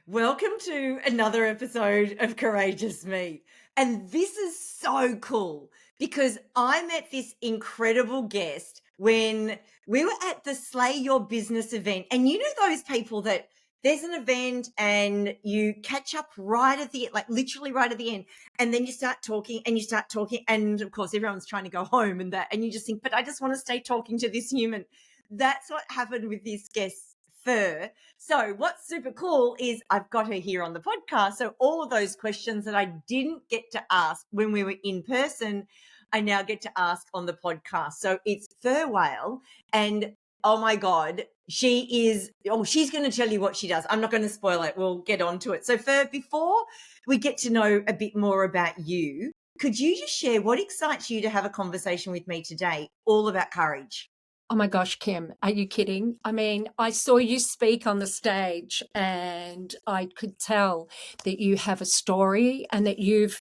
Welcome to another episode of Courageous Me. And this is so cool because I met this incredible guest when we were at the Slay Your Business event. And you know those people that there's an event and you catch up right at the like literally right at the end, and then you start talking and you start talking, and of course everyone's trying to go home and you just think, but I just want to stay talking to this human. That's what happened with this guest, Fur. So what's super cool is I've got her here on the podcast. So all of those questions that I didn't get to ask when we were in person, I now get to ask on the podcast. So it's Fur Wale, and oh my God, she's going to tell you what she does. I'm not going to spoil it. We'll get on to it. So Fur, before we get to know a bit more about you, could you just share what excites you to have a conversation with me today, all about courage? Oh my gosh, Kim, are you kidding? I mean, I saw you speak on the stage and I could tell that you have a story and that you've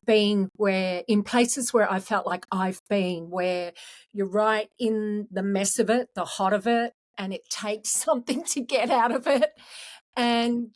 been where in places where I felt like I've been, where you're right in the mess of it, the hot of it, and it takes something to get out of it. And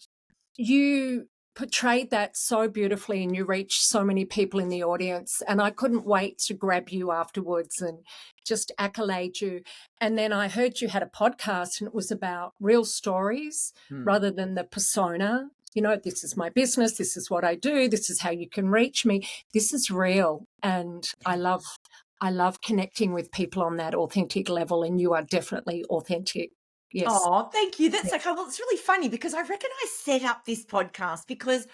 you portrayed that so beautifully and you reached so many people in the audience, and I couldn't wait to grab you afterwards and just accolade you. And then I heard you had a podcast and it was about real stories rather than the persona. You know, this is my business, this is what I do, this is how you can reach me. This is real, and I love connecting with people on that authentic level, and you are definitely authentic. Yes. Oh, thank you. That's okay. Well, it's really funny because I reckon I set up this podcast because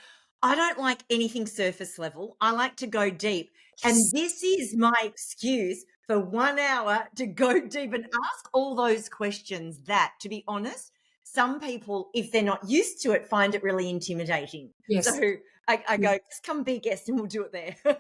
I don't like anything surface level. I like to go deep. And this is my excuse for 1 hour to go deep and ask all those questions that, to be honest, some people, if they're not used to it, find it really intimidating. Yes. So I go, just come be a guest and we'll do it there.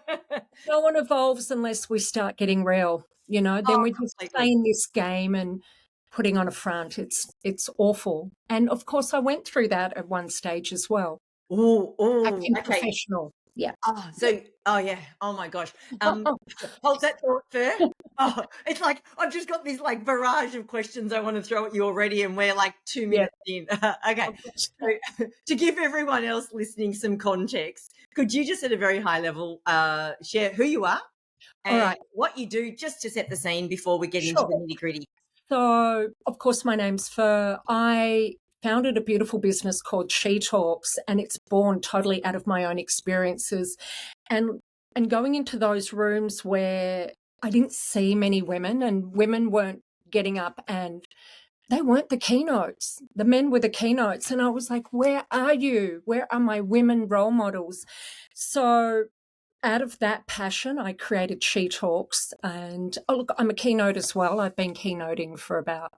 No one evolves unless we start getting real, you know, then Oh, we're just completely. playing this game and putting on a front. It's awful. And of course I went through that at one stage as well. Oh, Acting okay. professional. Yeah. Oh yeah. Oh my gosh. Um, hold that thought there. Oh, it's like I've just got this like barrage of questions I want to throw at you already, and we're like 2 minutes Yeah. in. Okay. So to give everyone else listening some context, could you just at a very high level share who you are All and right. what you do just to set the scene before we get into the Sure. nitty-gritty? So, of course, my name's Fur. I founded a beautiful business called She Talks, and it's born totally out of my own experiences. And going into those rooms where I didn't see many women, and women weren't getting up, and they weren't the keynotes. The men were the keynotes. And I was like, where are you? Where are my women role models? So out of that passion, I created She Talks. And look, I'm a keynote as well. I've been keynoting for about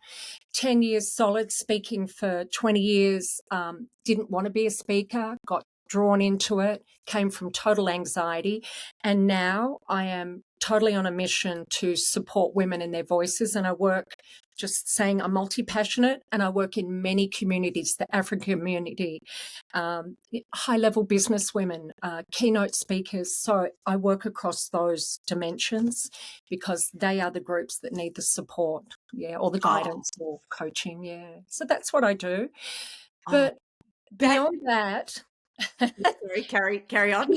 10 years solid, speaking for 20 years. Didn't want to be a speaker, got drawn into it, came from total anxiety. And now I am totally on a mission to support women in their voices. And I work, just saying, I'm multi-passionate, and I work in many communities, the African community, high-level business women, keynote speakers. So I work across those dimensions because they are the groups that need the support, or the Oh, guidance or coaching, So that's what I do. oh, But that. beyond that, Sorry, carry on.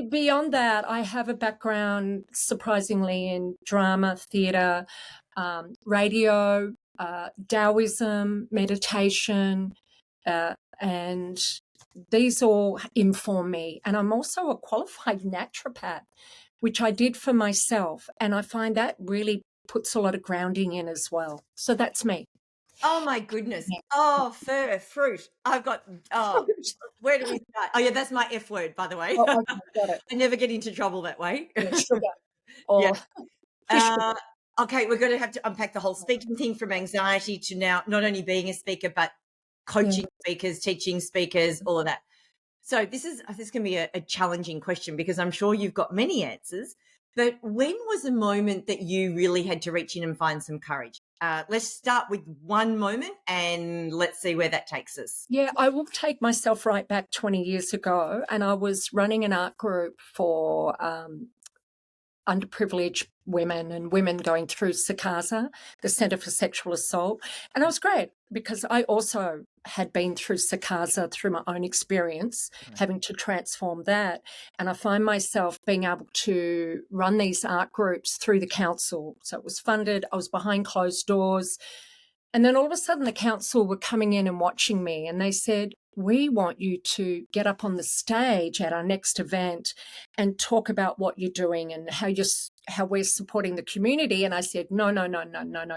beyond that, I have a background, surprisingly, in drama, theatre, radio, Taoism, meditation, and these all inform me. And I'm also a qualified naturopath, which I did for myself. And I find that really puts a lot of grounding in as well. So that's me. Oh my goodness. Oh, fur, fruit. I've got, oh, where do we start? Oh yeah, that's my F word, by the way. Oh, okay, got it. I never get into trouble that way. Yeah, sugar Yeah. or fish. Uh, okay, we're going to have to unpack the whole speaking thing from anxiety to now not only being a speaker, but Yeah. coaching speakers, teaching speakers, all of that. So this can be a challenging question because I'm sure you've got many answers. But when was a moment that you really had to reach in and find some courage? Let's start with one moment and let's see where that takes us. Yeah, I will take myself right back 20 years ago, and I was running an art group for underprivileged women and women going through SACASA, the Centre for Sexual Assault. And it was great because I also had been through Sakasa through my own experience, having to transform that. And I find myself being able to run these art groups through the council. So it was funded, I was behind closed doors. And then all of a sudden the council were coming in and watching me, and they said, we want you to get up on the stage at our next event and talk about what you're doing and how we're supporting the community. And I said, no,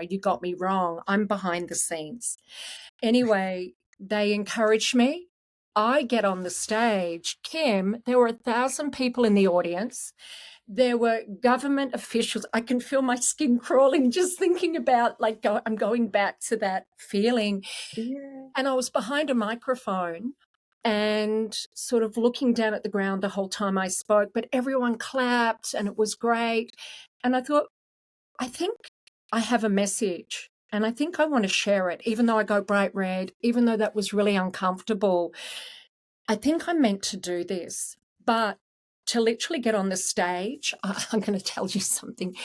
you got me wrong. I'm behind the scenes. Anyway, they encouraged me. I get on the stage. Kim, there were 1,000 people in the audience. There were government officials. I can feel my skin crawling just thinking about, I'm going back to that feeling. Yeah. And I was behind a microphone and sort of looking down at the ground the whole time I spoke, but everyone clapped and it was great. And I thought, I think I have a message and I think I want to share it, even though I go bright red, even though that was really uncomfortable. I think I'm meant to do this. But to literally get on the stage, I'm going to tell you something.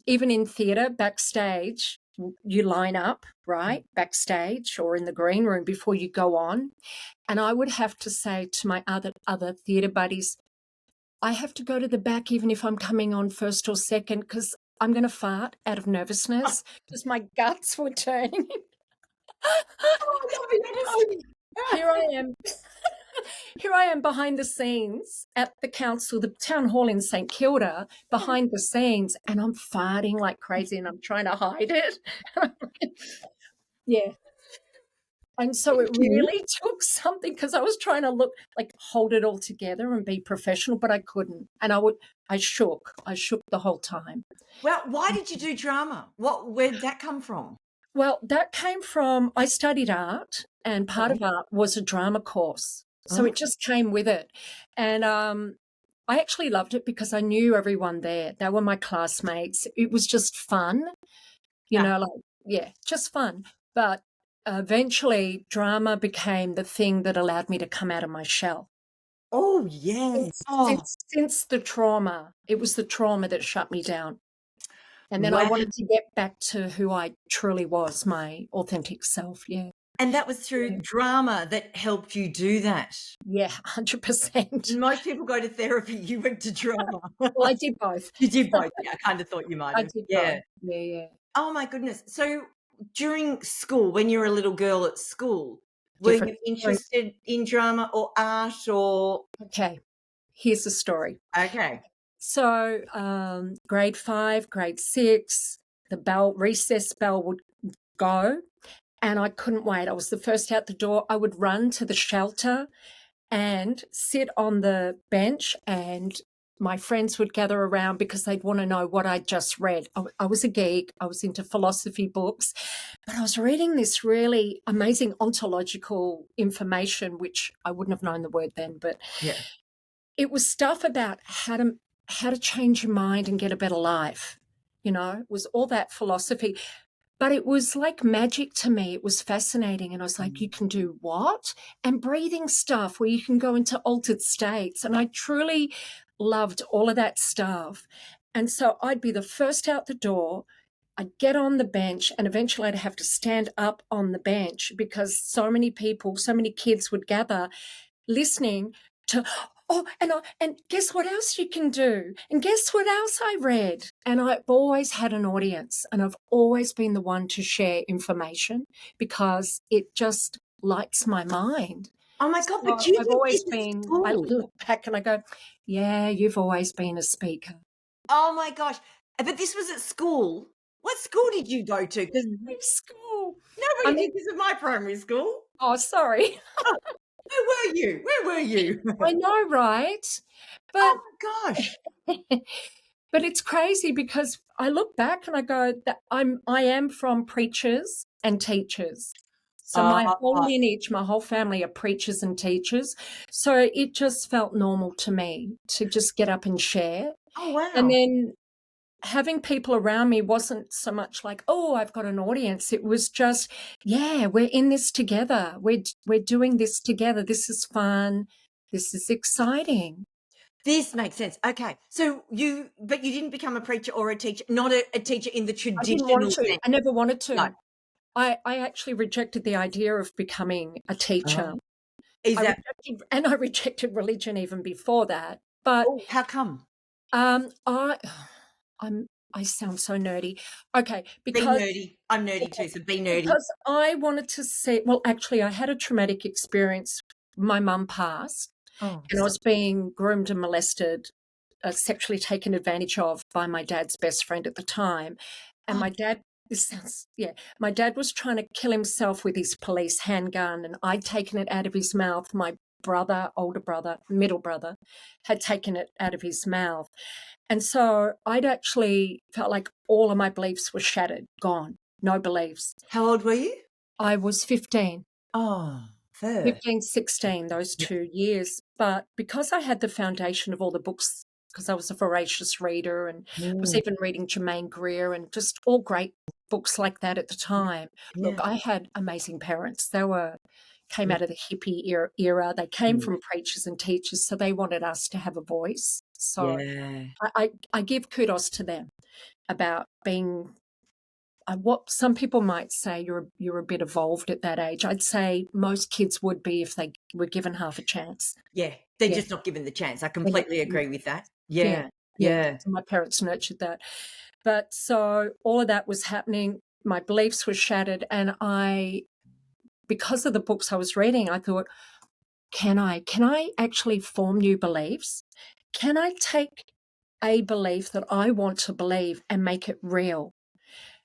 Even in theatre, backstage, you line up, right, backstage or in the green room before you go on. And I would have to say to my other theatre buddies, I have to go to the back even if I'm coming on first or second, because I'm going to fart out of nervousness because my guts were turning. Here I am. Here I am behind the scenes at the council, the town hall in St Kilda, behind the scenes, and I'm farting like crazy and I'm trying to hide it. Yeah. And so it really took something, because I was trying to hold it all together and be professional, but I couldn't. And I shook the whole time. Well, why did you do drama? Where did that come from? Well, that came from, I studied art, and part of art was a drama course. So it just came with it. And I actually loved it because I knew everyone there. They were my classmates. It was just fun, just fun. But eventually drama became the thing that allowed me to come out of my shell. Oh, yes. Since the trauma, it was the trauma that shut me down. And then I wanted to get back to who I truly was, my authentic self, yeah. And that was through drama that helped you do that? Yeah, 100%. Most people go to therapy. You went to drama. Well, I did both. You did both. Yeah, I kind of thought you might have. I did Yeah. both. Yeah. Oh, my goodness. So during school, when you were a little girl at school, were you interested in drama or art or? Okay, here's the story. Okay. So grade 5, grade 6, the recess bell would go and I couldn't wait. I was the first out the door. I would run to the shelter and sit on the bench, and my friends would gather around because they'd want to know what I'd just read. I was a geek. I was into philosophy books, but I was reading this really amazing ontological information, which I wouldn't have known the word then, but it was stuff about how to change your mind and get a better life. It was all that philosophy. But it was like magic to me. It was fascinating. And I was like, you can do what? And breathing stuff where you can go into altered states. And I truly loved all of that stuff. And so I'd be the first out the door. I'd get on the bench, and eventually I'd have to stand up on the bench because so many people, so many kids would gather listening to, and guess what else you can do? And guess what else I read? And I've always had an audience, and I've always been the one to share information because it just lights my mind. Oh, my God, So but you I've did always this at been, I school. look back and I go, yeah, you've always been a speaker. Oh, my gosh. But this was at school. What school did you go to? Because School. nobody did this at my primary school. Oh, sorry. Where were you? I know, right? But Oh, my gosh. but it's crazy because I look back and I go that I am from preachers and teachers. So my whole lineage, my whole family are preachers and teachers. So it just felt normal to me to just get up and share. Oh, wow. And then having people around me wasn't so much like, oh, I've got an audience. It was just, yeah, we're in this together. We're doing this together. This is fun. This is exciting. This makes sense. Okay. So you didn't become a preacher or a teacher, not a teacher in the I traditional didn't want to. sense. I never wanted to. No. I actually rejected the idea of becoming a teacher. Oh. Is that I rejected religion even before that. But oh, how come? I I'm I sound so nerdy. Okay, Be nerdy. I'm nerdy too, so be nerdy. because I wanted to see, well, actually, I had a traumatic experience. My mum passed, Oh, and I was being groomed and molested, sexually taken advantage of by my dad's best friend at the time. And oh, my dad, this sounds, yeah, my dad was trying to kill himself with his police handgun, and I'd taken it out of his mouth. My brother, older brother, middle brother, had taken it out of his mouth. And so I'd actually felt like all of my beliefs were shattered, gone, no beliefs. how old were you? I was 15, Oh, fair. 15, 16, those Yeah. 2 years. But because I had the foundation of all the books, because I was a voracious reader and was Mm, even reading Germaine Greer and just all great books like that at the time. Look, yeah, I had amazing parents. Came yeah, out of the hippie era. They came mm, from preachers and teachers, so they wanted us to have a voice. So yeah. I give kudos to them about being what some people might say you're a bit evolved at that age. I'd say most kids would be if they were given half a chance. Yeah, they're Yeah, just not given the chance. I they're not completely given agree with that. yeah, Yeah, yeah. yeah. So my parents nurtured that. But so all of that was happening. My beliefs were shattered, and because of the books I was reading, I thought, can I actually form new beliefs? Can I take a belief that I want to believe and make it real?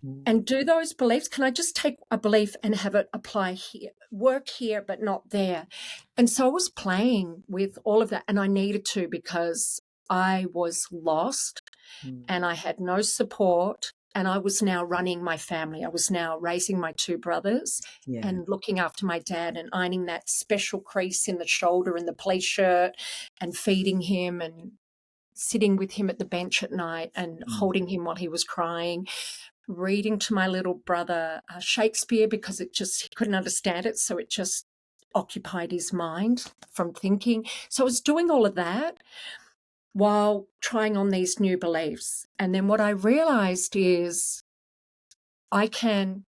Mm, And do those beliefs, can I just take a belief and have it apply here, work here, but not there? And so I was playing with all of that, and I needed to because I was lost mm, and I had no support. And I was now running my family. I was now raising my two brothers yeah, and looking after my dad and ironing that special crease in the shoulder in the police shirt and feeding him and sitting with him at the bench at night and mm, holding him while he was crying, reading to my little brother Shakespeare because he couldn't understand it. So it just occupied his mind from thinking. So I was doing all of that while trying on these new beliefs. And then what I realized is I can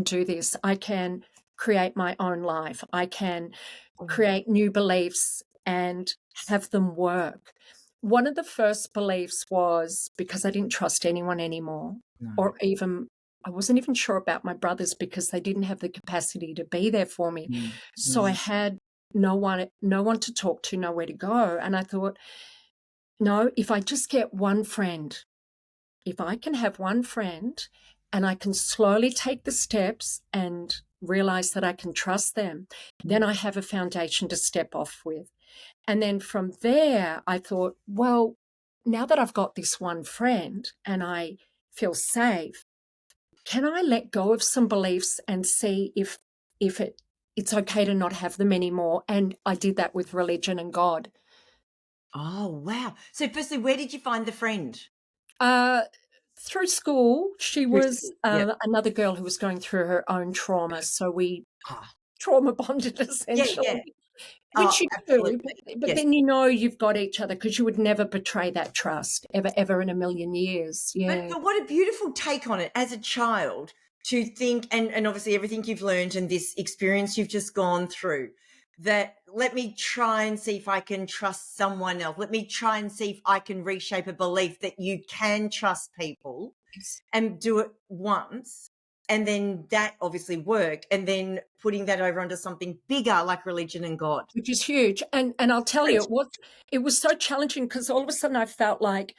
do this. I can create my own life. I can oh, create new beliefs and have them work. One of the first beliefs was because I didn't trust anyone anymore, no, or even I wasn't even sure about my brothers because they didn't have the capacity to be there for me. mm, So I mm, had no one to talk to, nowhere to go. And I thought, no, if I just get one friend, if I can have one friend and I can slowly take the steps and realize that I can trust them, then I have a foundation to step off with. And then from there, I thought, well, now that I've got this one friend and I feel safe, can I let go of some beliefs and see if it's okay to not have them anymore? And I did that with religion and God. oh, wow. So firstly, where did you find the friend? Uh, Through school, she Through was school. Yep. another girl who was going through her own trauma. So we Ah, trauma bonded yeah, yeah. essentially, Oh, which you do. absolutely. But Yes. then you've got each other because you would never betray that trust ever, ever in a million years. But Yeah. but what a beautiful take on it as a child to think, and obviously everything you've learned and this experience you've just gone through, that let me try and see if I can trust someone else. Let me try and see if I can reshape a belief that you can trust people and do it once. And then that obviously worked. And then putting that over onto something bigger like religion and God. Which is huge. And I'll tell you, Great. it was so challenging because all of a sudden I felt like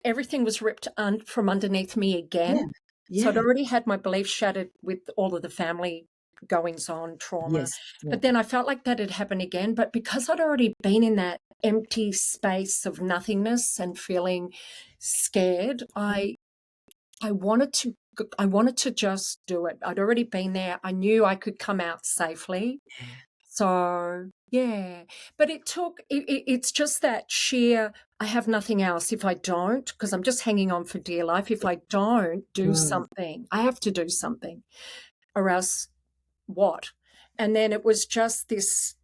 everything was ripped from underneath me Yeah. again. So I'd Yeah. already had my beliefs shattered with all of the family goings on, trauma. Yes. Yeah. But then I felt like that had happened again. But because I'd already been in that empty space of nothingness and feeling scared, I wanted to just do it. I'd already been there. I knew I could come out safely. So yeah, but it's just that sheer, I have nothing else if I don't, because I'm just hanging on for dear life. If I don't do Mm, something, I have to do something, or else what? And then it was just this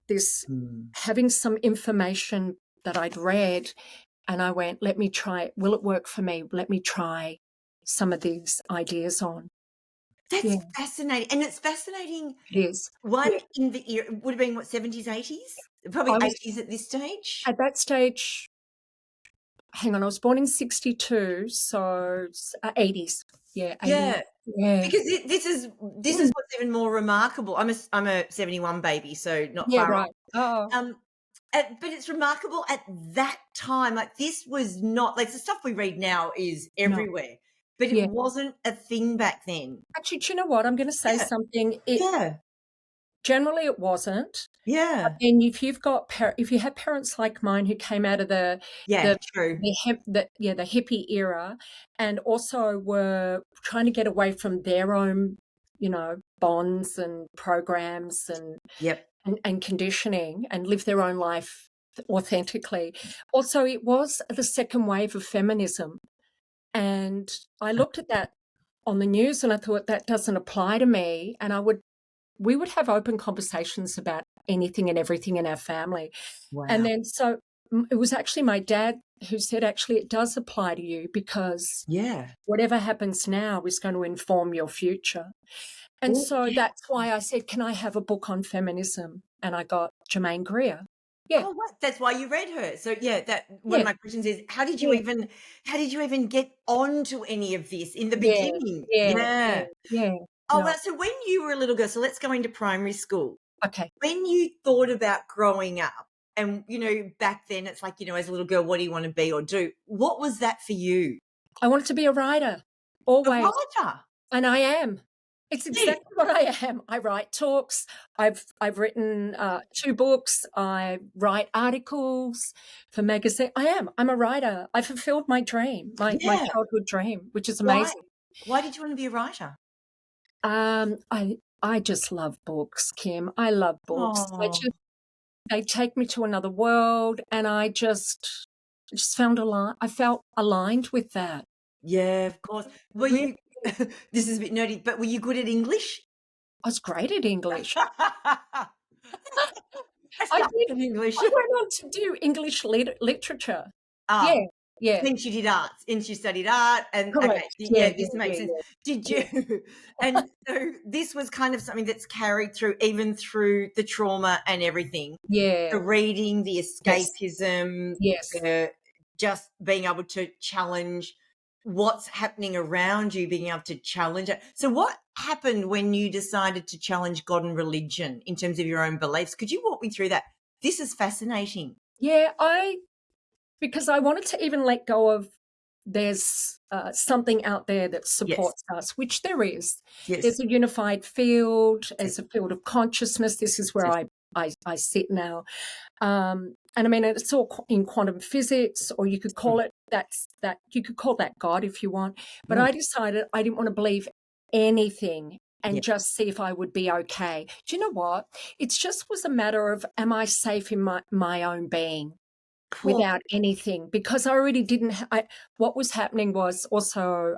mm. having some information that I'd read, and I went, let me try it. Will it work for me? Let me try some of these ideas on. That's Yeah, fascinating, and it's fascinating, it is. one, Yeah, in the era it would have been, what, 70s, 80s? Probably I was 80s at this stage? at that stage. Hang on, I was born in 62, so 80s. Yeah, 80s. Yeah, Yeah. because this is what's even more remarkable. I'm a '71 baby, so not Yeah, far off. right. Oh, Um, but it's remarkable at that time, like, this was not like, the stuff we read now is no. everywhere, but it Yeah. wasn't a thing back then. Actually, do you know what? I'm gonna say Yeah, something. It yeah, generally it wasn't. But yeah, then if you have parents like mine who came out of yeah, the true. the hippie era and also were trying to get away from their own, bonds and programs Yep. and conditioning and live their own life authentically. Also, it was the second wave of feminism. And I looked at that on the news and I thought that doesn't apply to me. And we would have open conversations about anything and everything in our family. And Wow. then it was actually my dad who said, actually, it does apply to you because Yeah. whatever happens now is going to inform your future. And Well, so yeah. that's why I said, can I have a book on feminism? And I got Germaine Greer. Yeah, Oh, right, that's why you read her. So, yeah, that one of yeah, my questions is, yeah, how did you even get onto any of this in the yeah, beginning? yeah, yeah, Yeah. yeah. Oh, No, well, so when you were a little girl, so let's go into primary school. okay. When you thought about growing up and, back then it's like, as a little girl, what do you want to be or do? What was that for you? I wanted to be a writer, A always. writer. And I am. It's Yeah. exactly what I am. I write talks. I've written 2 books. I write articles for magazine. I'm a writer. I fulfilled my dream, my Yeah. childhood dream, which is Why amazing. why did you want to be a writer? I just love books, Kim. I love books. Oh, They take me to another world, and I just I felt aligned with that. yeah, of course. Were Really, you this is a bit nerdy, but were you good at English? I was great at English. I I suck did. at English. I went on to do English literature. Yeah, Ah, yeah, then she did arts, and she studied art, and okay, correct. Yeah, yeah, yeah, this makes yeah, sense. yeah. Did Yeah, you and so this was kind of something that's carried through even through the trauma and everything, the yeah, reading, the yes, escapism, yes. the just being able to challenge what's happening around you, being able to challenge it. So what happened when you decided to challenge God and religion in terms of your own beliefs? Could you walk me through that? This is fascinating. Yeah, because I wanted to even let go of there's something out there that Yes. supports us, which there is. Yes. There's a unified field, Yes. there's a field of consciousness. This is where Yes. I sit now. And I mean, it's all in quantum physics, or you could Mm, call it you could call that God if you want. But mm, I decided I didn't want to believe anything yeah. and just see if I would be okay. Do you know what? It just was a matter of, am I safe in my own being Cool. without anything? Because I already didn't. What was happening was also.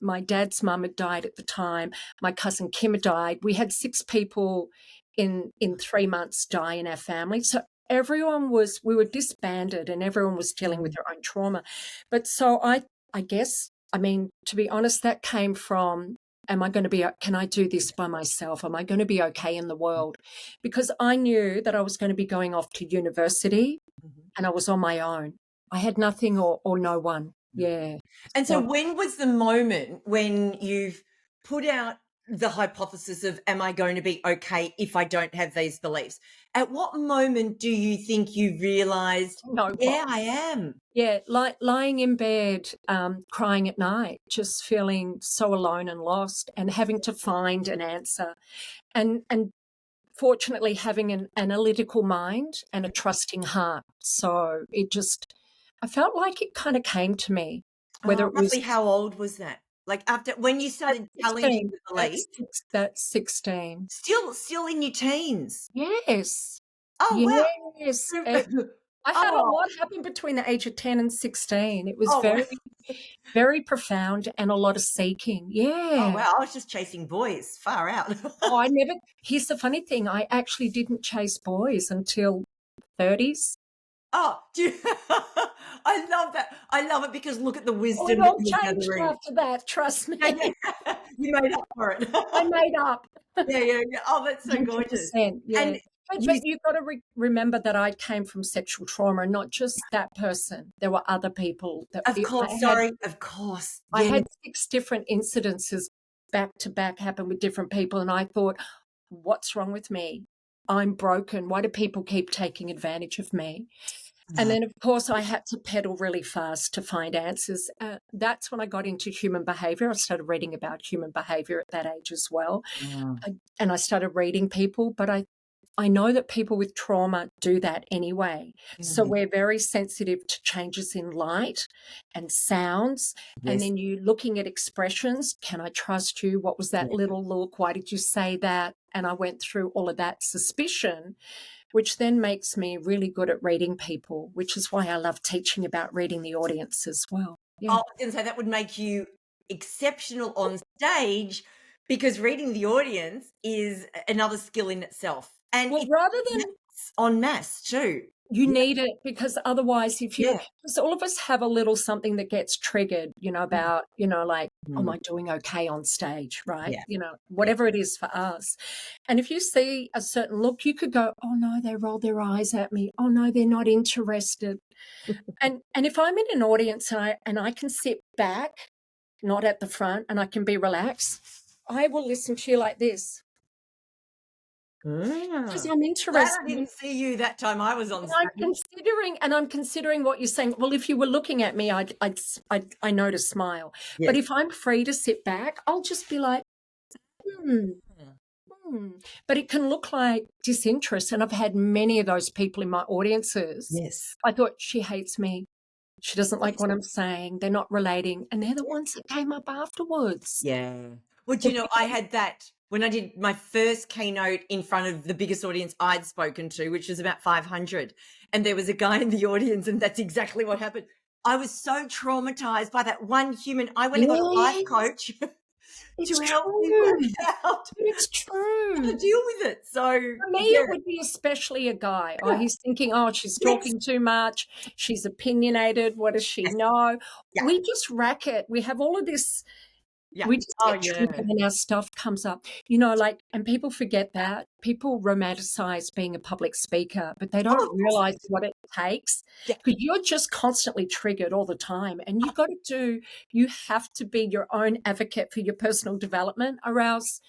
My dad's mum had died at the time. My cousin Kim had died. We had 6 people in 3 months die in our family. So we were disbanded and everyone was dealing with Mm, their own trauma. But so I guess, I mean, to be honest, that came from, can I do this by myself? Am I going to be okay in the world? Because I knew that I was going to be going off to university mhm. and I was on my own. I had nothing or no one. No. Yeah. And so So when was the moment when you've put out the hypothesis of, am I going to be okay if I don't have these beliefs? At what moment do you think you realized, you know what? yeah, I am? Yeah, lying in bed, crying at night, just feeling so alone and lost, and having to find an answer, and fortunately having an analytical mind and a trusting heart. So I felt like it kind of came to me, whether it was Roughly how old was that? Like, after when you at started challenging 16. the belief? That's 16. Still in your teens? Yes, Oh, wow. yes. I had a Oh, lot happen between the age of 10 and 16. It was oh, wow. very, very profound and a lot of seeking. Oh, Yeah. wow, I was just chasing boys, far out. Oh, here's the funny thing. I actually didn't chase boys until 30s. Oh, do you I love that. I love it because look at the Oh, it wisdom that all you're changed gathering. after that, trust Yeah, me. yeah. You made up for it. I made up. Yeah, yeah, yeah. Oh, that's so gorgeous. 100%, And yeah. But you you've got to remember that I came from sexual trauma, and not just that person. There were other people that of I course, had sorry, of course. I Yeah. had 6 different incidences back to back happen with different people, and I thought, "What's wrong with me? I'm broken. Why do people keep taking advantage of me?" And then, of course, I had to pedal really fast to find answers. That's when I got into human behavior. I started reading about human behavior at that age as well. Mm, And I started reading people, but I know that people with trauma do that anyway. So mm. we're very sensitive to changes in light and sounds. And Yes, then you looking at expressions. Can I trust you? What was that yeah. little look? Why did you say that? And I went through all of that suspicion, which then makes me really good at reading people, which is why I love teaching about reading the audience as well. Oh, I Yeah. was gonna say that would make you exceptional on stage because reading the audience is another skill in itself, and Well, it's rather than en masse too. you Yeah, need it, because otherwise, if you, yeah. because all of us have a little something that gets triggered, Mm, about, like, am mm. I doing okay on stage, right? Yeah, yeah. Whatever it is for us. And if you see a certain look, you could go, oh no, they rolled their eyes at me. Oh no, they're not interested. And if I'm in an audience and I can sit back, not at the front, and I can be relaxed, I will listen to you like this because Mm. I'm Glad I interested. didn't see you that time I was on And I'm stage. considering what you're saying. Well, if you were looking at me, I know to smile. But Yes. if I'm free to sit back, I'll just be like, hmm, Mm. hmm. But it can look like disinterest, and I've had many of those people in my audiences. Yes. I thought, she hates me. She doesn't like Yes. what I'm saying. They're not relating, and they're the ones that came up afterwards. Yeah. Well, do you know, I had that when I did my first keynote in front of the biggest audience I'd spoken to, which was about 500. And there was a guy in the audience, and that's exactly what happened. I was so traumatized by that one human. I went and got a life Yes, coach it's to help me work true. out It's how to true. deal with it. So, For me, yeah. it would be especially a guy. Oh, he's thinking, oh, she's Yes. talking too much. She's opinionated. What does she Yes. know? Yeah. We just rack it. We have all of this. Yeah. We just Oh, get yeah. triggered and our stuff comes up, and people forget that. People romanticize being a public speaker, but they Oh, don't of course. realize what it takes, Yeah. because you're just constantly triggered all the time. And you have to be your own advocate for your personal development, or else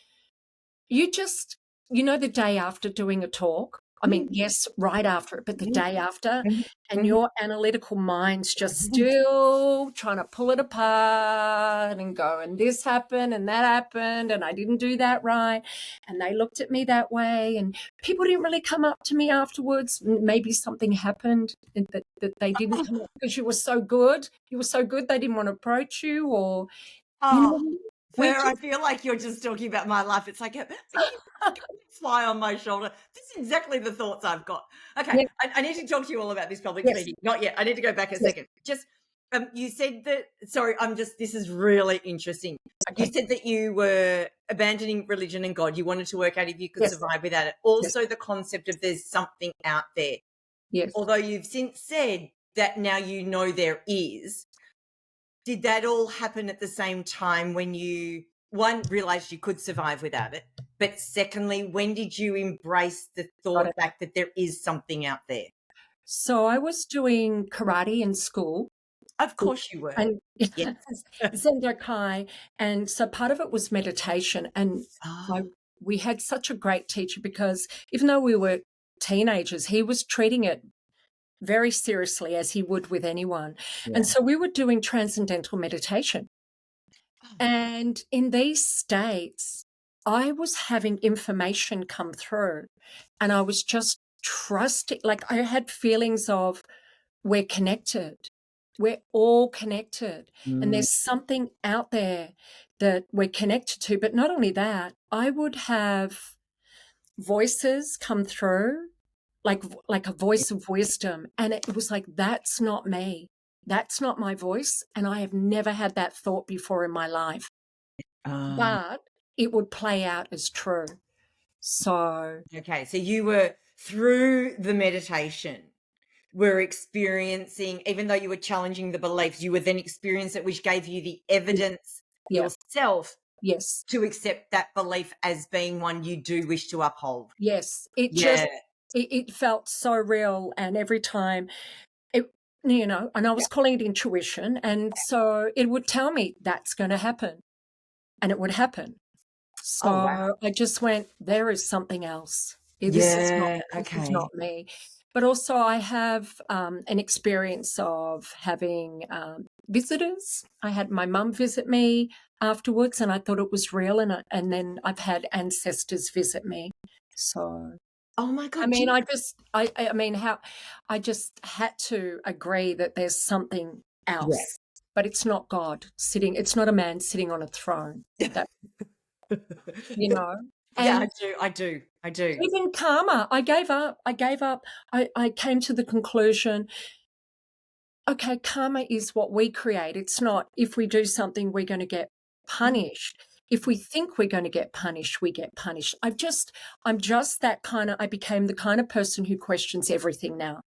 you just, the day after doing a talk, I mean, Mm, yes, right after it, but the mm, day after, mhm, and mhm, your analytical mind's just mhm. still trying to pull it apart and go, and this happened and that happened, and I didn't do that right. And they looked at me that way, and people didn't really come up to me afterwards. Maybe something happened that they didn't come up because you were so good. You were so good, they didn't want to approach you, or, you Oh, know, we Fur, just, I feel like you're just talking about my life. It's like you fly on my shoulder. This is exactly the thoughts I've got. Okay, yeah, I need to talk to you all about this public yes, speaking. Not yet. I need to go back a yes, second. Just, you said that. Sorry, this is really interesting. You okay, said that you were abandoning religion and God. You wanted to work out if you could yes, survive without it. yes, Also, the concept of there's something out there. yes. Although you've since said that now you know there is. Did that all happen at the same time when you, one, realized you could survive without it? But secondly, when did you embrace the Got thought it. back that there is something out there? So I was doing karate in school, Of course you were. and Yes. Zendokai, and so part of it was meditation. And I, Ah, we had such a great teacher, because even though we were teenagers, he was treating it very seriously, as he would with anyone. And yeah. so we were doing transcendental meditation. Oh, And in these states, I was having information come through, and I was just trusting, like I had feelings of, we're connected. We're all connected. And mm, there's something out there that we're connected to. But not only that, I would have voices come through, like a voice of wisdom. And it was like, that's not me. That's not my voice. And I have never had that thought before in my life. um, But it would play out as true. So okay, so you were through the meditation. were experiencing, even though you were challenging the beliefs, you were then experiencing it, which gave you the evidence Yeah. yourself Yes. to accept that belief as being one you do wish to uphold. Yes. It Yeah. just it felt so real, and every time it, and I Yeah. was calling it intuition, and so it would tell me that's going to happen, and it would happen. Oh, wow. So I just went, there is something else. Yeah. This is Okay. not me. But also I have an experience of having visitors. I had my mum visit me afterwards, and I thought it was real. And then I've had ancestors visit me. So Oh my I God. mean, I mean, how I just had to agree that there's something Yeah. else, but it's not God sitting. It's not a man sitting on a throne. That you know, Yeah, and I do. even karma, I gave up. I came to the conclusion, okay, karma is what we create. It's not if we do something, we're going to get Mm. punished. If we think we're going to get punished, we get punished. I'm just that kind of, I became the kind of person who questions everything now.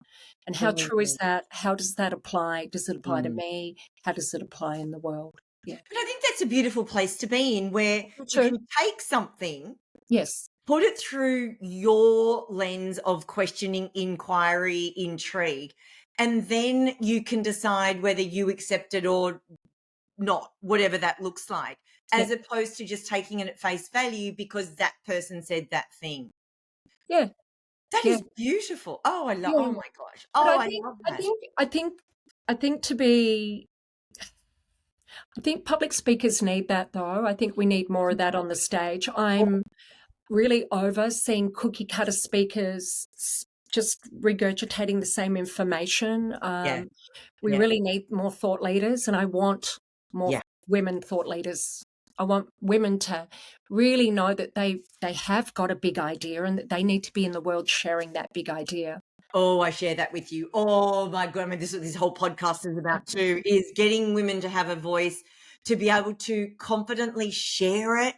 And how true is Mm. that? How does that apply? Does it apply to Mm. me? How does it apply in the world? Yeah. But I think that's a beautiful place to be in, where You you too. can take something, Yes. put it through your lens of questioning, inquiry, intrigue, and then you can decide whether you accept it or not, whatever that looks like, Yeah. as opposed to just taking it at face value because that person said that thing. Yeah. That Yeah. is beautiful. Oh, oh Yeah. my gosh. But Oh, I I think, love I that. think, I think, I think to be I think public speakers need that, though. I think we need more of that on the stage. I'm really over seeing cookie cutter speakers just regurgitating the same information. Yeah. We Yeah. really need more thought leaders, and I want more Yeah. women thought leaders. I want women to really know that they have got a big idea and that they need to be in the world sharing that big idea. Oh, I share that with you. Oh my God. I mean, this is what this whole podcast is about too, is getting women to have a voice, to be able to confidently share it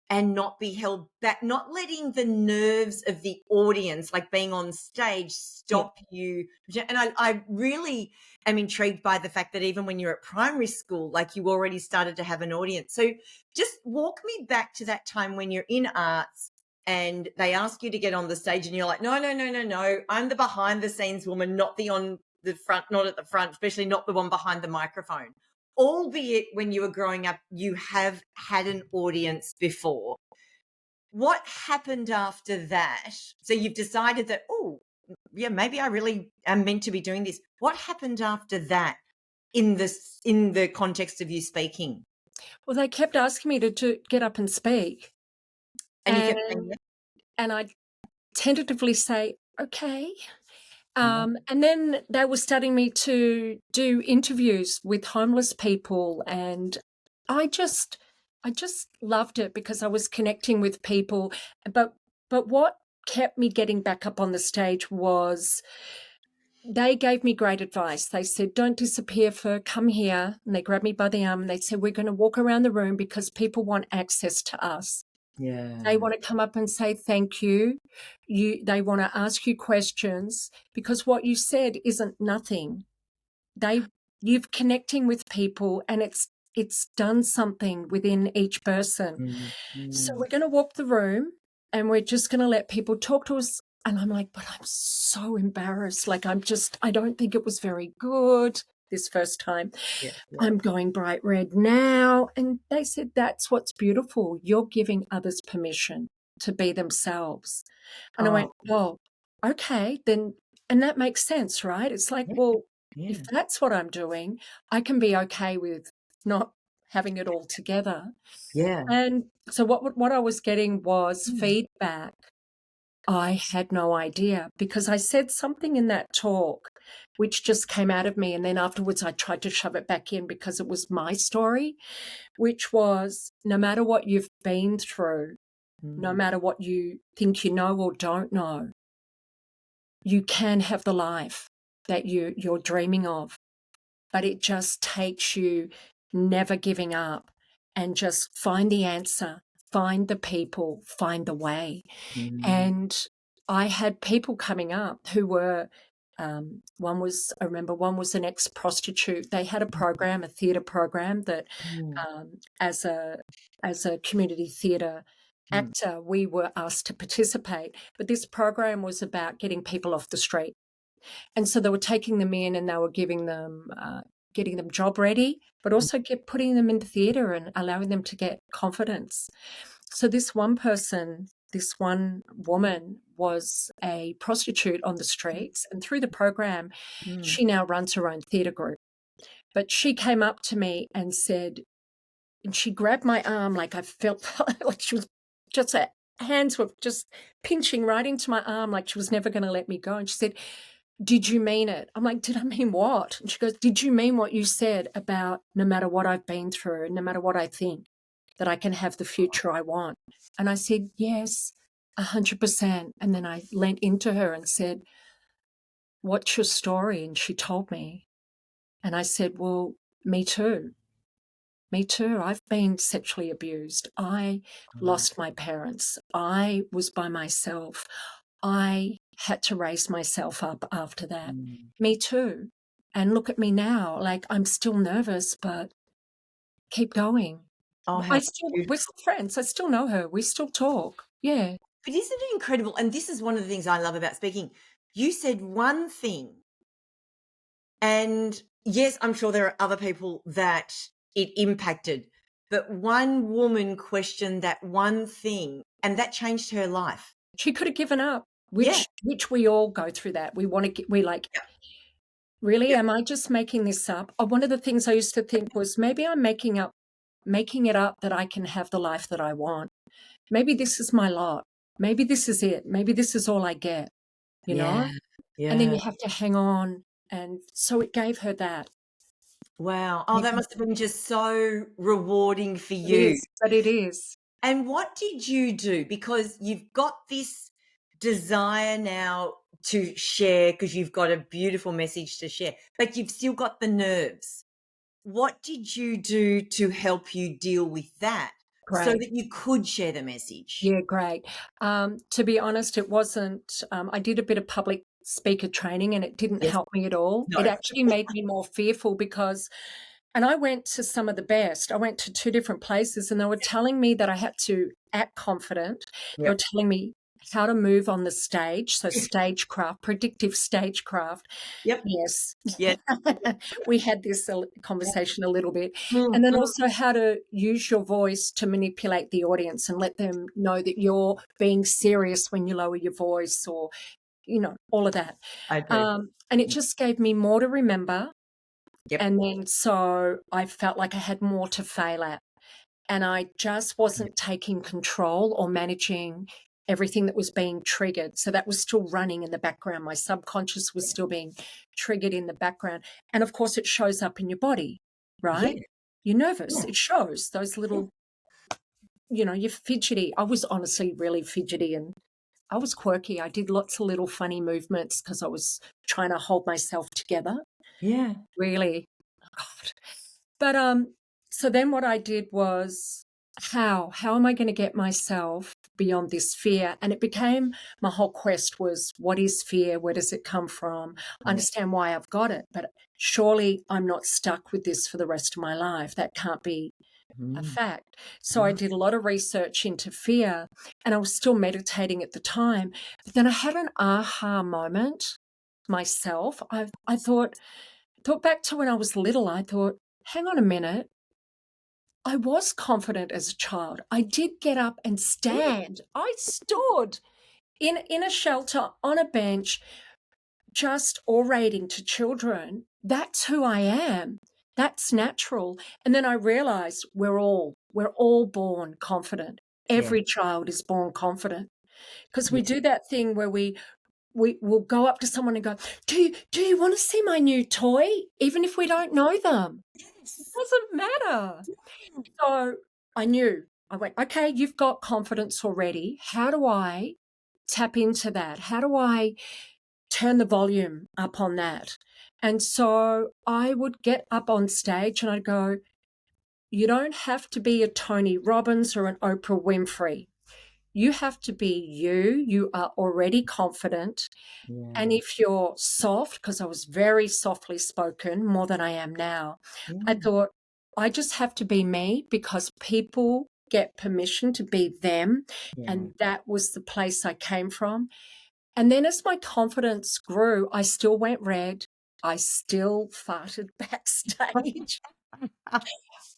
and not be held back, not letting the nerves of the audience, like being on stage, Yeah. stop you. And I really am intrigued by the fact that even when you're at primary school, like you already started to have an audience. So just walk me back to that time when you're in arts and they ask you to get on the stage and you're like, no, no, no, no, no. I'm the behind the scenes woman, not the on the front, not at the front, especially not the one behind the microphone. Albeit when you were growing up, you have had an audience before. What happened after that? So you've decided that, oh, yeah, maybe I really am meant to be doing this. What happened after that in the context of you speaking? Well, they kept asking me to get up and speak, And you kept saying, and I tentatively say, okay. yeah. And then they were starting me to do interviews with homeless people, and I just loved it because I was connecting with people. But what kept me getting back up on the stage was they gave me great advice. They said, "Don't disappear, Fur, come here." And they grabbed me by the arm and they said, "We're going to walk around the room because people want access to us. They Yeah. want to come up and say thank you. They want to ask you questions because what you said isn't nothing. They You're connecting with people, and it's done something within each person. Mm, So mm. we're going to walk the room, and we're just going to let people talk to us." And I'm like, but I'm so embarrassed. Like, I don't think it was very good this first time. Yeah, yeah. I'm going bright red now. And they said, that's what's beautiful. You're giving others permission to be themselves. And I went, Oh, oh, okay, then, and that makes sense, right? It's like, yeah, well, if yeah, that's what I'm doing, I can be okay with not having it all together. yeah. And so what I was getting was Mm. feedback. I had no idea because I said something in that talk which just came out of me. And then afterwards, I tried to shove it back in because it was my story, which was no matter what you've been through, no Mm, matter what you think you know or don't know, you can have the life that you're dreaming of. But it just takes you never giving up and just find the answer, find the people, find the way. mm, And I had people coming up who were I remember one was an ex-prostitute. They had a program, a theatre program that Mm, as a community theatre mm, actor, we were asked to participate. But this program was about getting people off the street. And so they were taking them in and they were getting them job ready, but mm, also putting them in the theatre and allowing them to get confidence. So this one person, this one woman was a prostitute on the streets, and through the program, mm. she now runs her own theatre group. But she came up to me and said, and she grabbed my arm like I felt like she was just, her hands were just pinching right into my arm like she was never going to let me go. And she said, did you mean it? I'm like, did I mean what? And she goes, did you mean what you said about no matter what I've been through and no matter what I think, that I can have the future I want? And I said, yes, 100%. And then I leant into her and said, what's your story? And she told me. And I said, well, me too. Me too. I've been sexually abused. I Mm, lost my parents. I was by myself. I had to raise myself up after that. mm. Me too. And look at me now. Like, I'm still nervous, but keep going. Oh, how We're beautiful. still friends. I still know her. We still talk. Yeah. But isn't it incredible? And this is one of the things I love about speaking. You said one thing, and yes, I'm sure there are other people that it impacted, but one woman questioned that one thing, and that changed her life. She could have given up, Yeah. which we all go through that. We want to get, we like, Yeah. really, Yeah. am I just making this up? One of the things I used to think was maybe I'm making it up that I can have the life that I want. Maybe this is my lot. Maybe this is it. Maybe this is all I get, you Yeah. know? And then Yeah. you have to hang on. And so it gave her that. Wow. Oh, Yeah, that must have been just so rewarding for it you. is, but it is. And what did you do? Because you've got this desire now to share because you've got a beautiful message to share, but you've still got the nerves. What did you do to help you deal with that so Great. that you could share the message? Yeah, great. To be honest, it wasn't, I did a bit of public speaker training and it didn't Yes. help me at all. No. It actually made me more fearful because, and I went to some of the best. I went to two different places and they were telling me that I had to act confident. They were Yep. telling me how to move on the stage. So stagecraft, predictive stagecraft. Yep. Yes. Yeah. We had this conversation a little bit. Mm, And then mm. also how to use your voice to manipulate the audience and let them know that you're being serious when you lower your voice or, all of that. I do. And it just gave me more to remember. Yep. And then so I felt like I had more to fail at. And I just wasn't taking control or managing everything that was being triggered. So that was still running in the background. My subconscious was still being triggered in the background. And of course, it shows up in your body, Yeah. right? You're nervous. Yeah. It shows those Yeah. little, you're fidgety. I was honestly really fidgety and I was quirky. I did lots of little funny movements because I was trying to hold myself together. Yeah. Really. God. But so then what I did was how am I going to get myself beyond this fear? And it became my whole quest was what is fear? Where does it come from? I Yeah. understand why I've got it, but surely I'm not stuck with this for the rest of my life. That can't be a Mm. fact. So I Mm. did a lot of research into fear and I was still meditating at the time. But then I had an aha moment myself. I thought back to when I was little. I thought, hang on a minute. I was confident as a child. I did get up and Yeah. stand. I stood in a shelter on a bench, just orating to children. That's who I am. That's natural. And then I realized we're all born confident. Yeah. Every child is born confident because we Yeah. do that thing where we will go up to someone and go, do you want to see my new toy? Even if we don't know them. It Yes. doesn't matter. So I knew, I went, okay, you've got confidence already. How do I tap into that? How do I turn the volume up on that? And so I would get up on stage and I'd go, you don't have to be a Tony Robbins or an Oprah Winfrey. You have to be you. You are already confident. And Yeah. if you're soft, because I was very softly spoken, more than I am now, I Mm, thought, I just have to be me because people get permission to be them. yeah. And that was the place I came from. And then as my confidence grew, I still went red. I still farted backstage.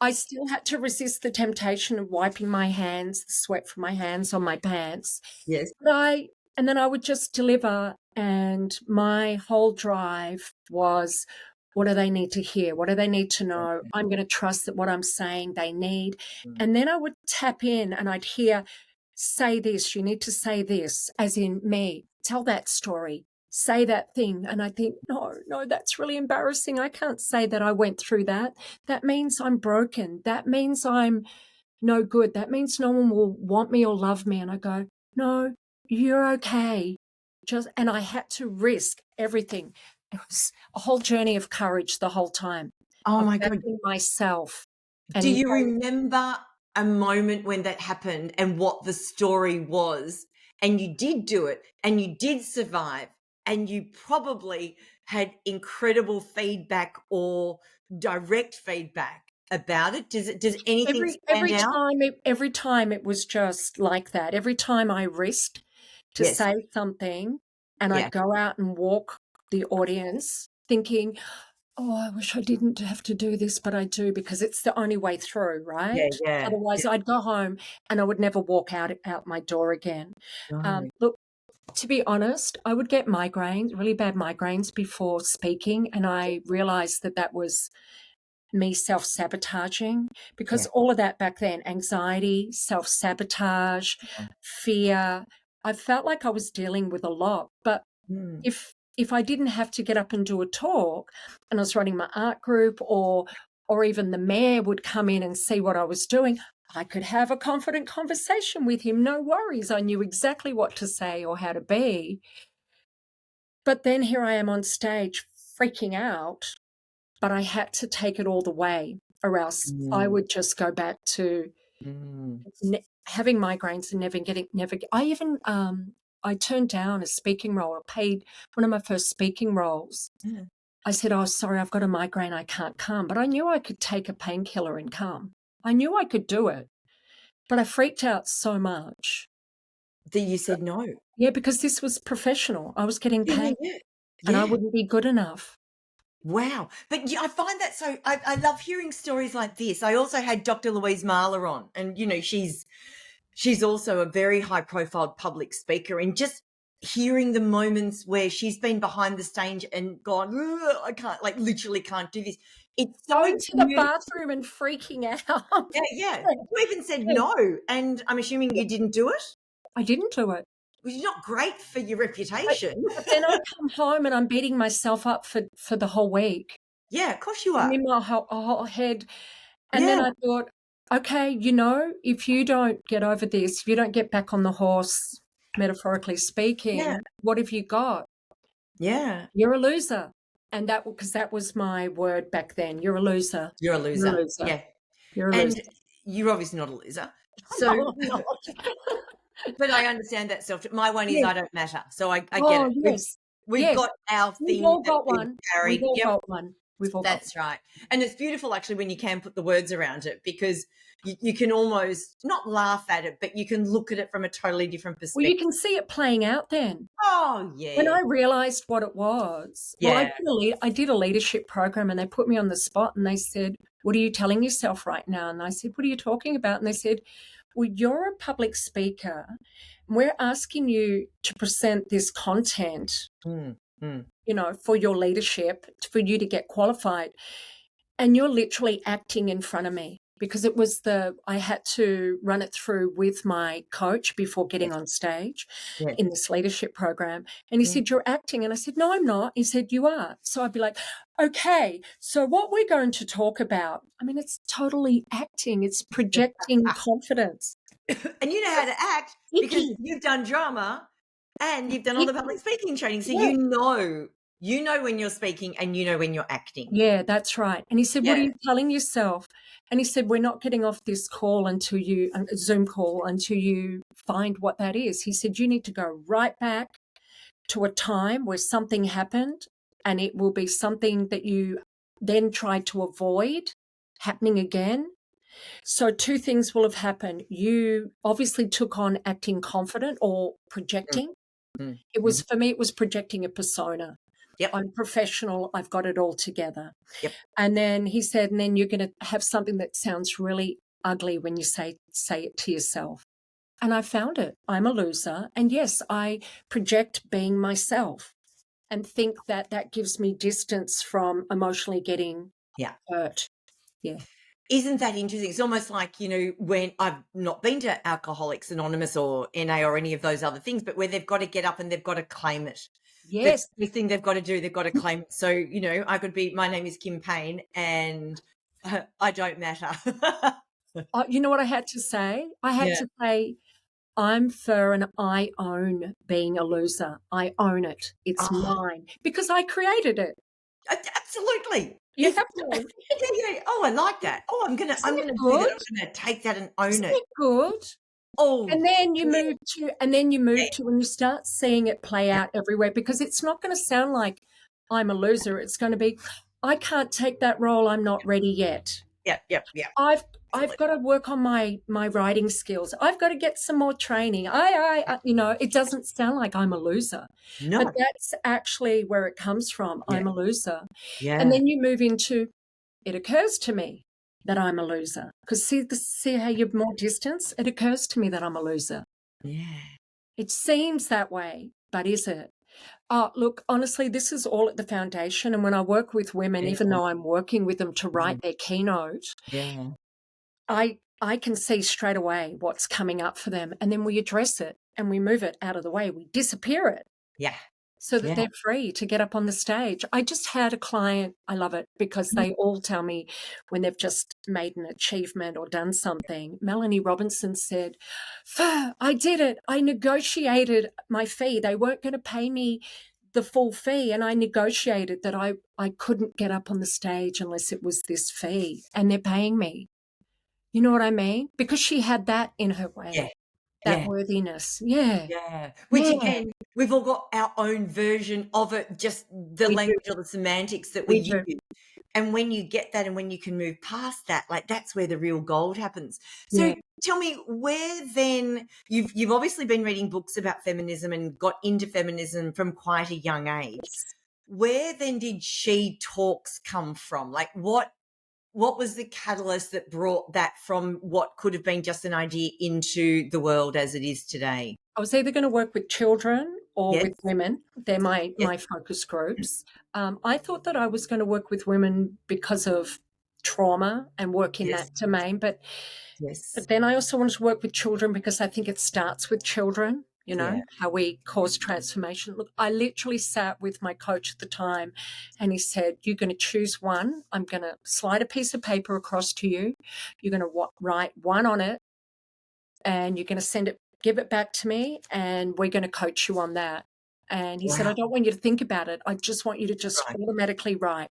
I still had to resist the temptation of wiping my hands, the sweat from my hands on my pants. Yes. But and then I would just deliver. And my whole drive was, what do they need to hear? What do they need to know? I'm going to trust that what I'm saying they need. Mm. And then I would tap in and I'd hear, say this, you need to say this, as in me, tell that story, say that thing. And I think, no, that's really embarrassing. I can't say that I went through that. That means I'm broken. That means I'm no good. That means no one will want me or love me. And I go, no, you're okay. And I had to risk everything. It was a whole journey of courage the whole time, Oh of my God. backing myself. Do And you remember a moment when that happened and what the story was? And you did do it and you did survive and you probably had incredible feedback or direct feedback about it. Does anything stand out? every time it was just like that. Every time I risked to Yes. say something, and Yeah. I'd go out and walk the audience thinking, oh, I wish I didn't have to do this, but I do because it's the only way through, Yeah. right? Yeah. Otherwise, I'd go home and I would never walk out my door again. No. Look, to be honest, I would get migraines, really bad migraines before speaking, and I realized that that was me self-sabotaging, because Yeah. all of that back then, anxiety, self-sabotage, fear, I felt like I was dealing with a lot. But Mm. if I didn't have to get up and do a talk and I was running my art group, or even the mayor would come in and see what I was doing, I could have a confident conversation with him. No worries. I knew exactly what to say or how to be. But then here I am on stage freaking out, but I had to take it all the way, or else I Mm. would just go back to Mm. having migraines and I even, I turned down a speaking role. I paid one of my first speaking roles. Yeah. I said, oh, sorry, I've got a migraine. I can't come. But I knew I could take a painkiller and come. I knew I could do it. But I freaked out so much. That you said no. Yeah, because this was professional. I was getting Yeah. Yeah. paid Yeah. and I Yeah. wouldn't be good enough. Wow. But yeah, I find that so I love hearing stories like this. I also had Dr. Louise Marler on, and she's also a very high profile public speaker, and just hearing the moments where she's been behind the stage and gone, "Ugh, I can't, like literally can't do this." It's Going so to the beautiful. bathroom and freaking out. Yeah, yeah. You even said no, and I'm assuming you didn't do it, I didn't do it. which is not great for your But reputation. but then I come home and I'm beating myself up for the whole week. Yeah, of course you I'm are. in my whole head. And Yeah, then I thought, okay, if you don't get over this, if you don't get back on the horse, metaphorically yeah, speaking, what have you got? yeah. You're a loser. And because that was my word back then. You're a loser. You're a You're a loser. loser. Yeah. You're a loser. And you're obviously not a loser. So, No, I'm not. but I understand that my one is Yeah. I don't matter. So I get Oh, it. yes. We've Yes. got our We've thing all that got we've one. We've carried. all Yep. got one. We've all got one. That's right. And it's beautiful actually when you can put the words around it, because you can almost not laugh at it, but you can look at it from a totally different Well, you perspective. can see it playing out then. Oh, When yeah. I realized what it was, well, Yeah. I did a leadership program and they put me on the spot and they said, what are you telling yourself right now? And I said, what are you talking about? And they said, well, you're a public speaker. We're asking you to present this content, Mm, mm. for your leadership, for you to get qualified. And you're literally acting in front of me, because I had to run it through with my coach before getting Yes. on stage Yeah. in this leadership program. And he Mm. said, you're acting. And I said, no, I'm not. He said, you are. So I'd be like, okay, so what we're going to talk about, I mean, it's totally acting. It's projecting confidence. And you know how to act because Icky. you've done drama and you've done all the public speaking training. So Yeah. you know You know when you're speaking and you know when you're acting. Yeah, that's right. And he said, "What are Yeah. you telling yourself?" And he said, "We're not getting off this call until you a Zoom call until you find what that is." He said, "You need to go right back to a time where something happened, and it will be something that you then tried to avoid happening again. So two things will have happened. You obviously took on acting confident or Mm, projecting. mm, It was, mhm. for me, it was projecting a persona. Yep, I'm professional. I've got it all together." yep. And then he said, and then you're going to have something that sounds really ugly when you say it to yourself. And I found it. I'm a loser. And yes, I project being myself and think that that gives me distance from emotionally getting Yeah. hurt. Yeah. Isn't that interesting? It's almost like, when I've not been to Alcoholics Anonymous or NA or any of those other things, but where they've got to get up and they've got to claim it. The Yes. first thing they've got to do, they've got to claim it. So, I could be, my name is Kim Payne and I don't matter. You know what I had to say? I had Yeah. to say, I'm Fur and I own being a loser. I own it. It's Oh, mine because I created it. absolutely. You It's have to. yeah, yeah. Oh, I like that. Oh, I'm gonna Isn't I'm it gonna do that. good? I'm gonna take that and own Isn't it. it good? Oh, And then you yeah, move to, and then you yeah, move to, and you start seeing it play yeah, out everywhere because it's not going to sound like I'm a loser. It's going to be, I can't take that role. I'm not ready yet. yeah, yeah, yeah. I've Absolutely. I've got to work on my writing skills. I've got to get some more training. It doesn't sound like I'm a loser, but No. that's actually where it comes from. Yeah, I'm a loser. And yeah, then you move into, it occurs to me that I'm a loser. Because see how you're more distance? It occurs to me that I'm a loser. yeah, It seems that way, but is it? Look, honestly, this is all at the foundation. And when I work with women, yeah, even though I'm working with them to mm, write their keynote, yeah, I can see straight away what's coming up for them. And then we address it and we move it out of the way. We disappear it yeah, so that yeah. they're free to get up on the stage. I just had a client, I love it because Mm. they all tell me when they've just made an achievement or done something. Melanie Robinson said, I did it. I negotiated my fee. They weren't going to pay me the full fee. And I negotiated that I couldn't get up on the stage unless it was this fee. And they're paying me. You know what I mean? Because she had that in her Yeah, way, that yeah, worthiness. Yeah. yeah. Which Yeah. again, we've all got our own version of it, just the We do. language or the semantics that we We do. use. And when you get that and when you can move past that, like that's where the real gold happens. So Yeah. tell me, where then you've obviously been reading books about feminism and got into feminism from quite a young age. Where then did She Talks come from? Like what was the catalyst that brought that from what could have been just an idea into the world as it is today? I was either going to work with children or Yes, with women. They're my yes, my focus groups. I thought that I was going to work with women because of trauma and work in yes, that domain, but yes. then I also wanted to work with children because I think it starts with children, Yeah. how we cause transformation. Look, I literally sat with my coach at the time and he said, "You're going to choose one. I'm going to slide a piece of paper across to you. You're going to write one on it and you're going to give it back to me, and we're going to coach you on that." And he said, Wow. "I don't want you to think about it. I just want you to just Right. automatically write."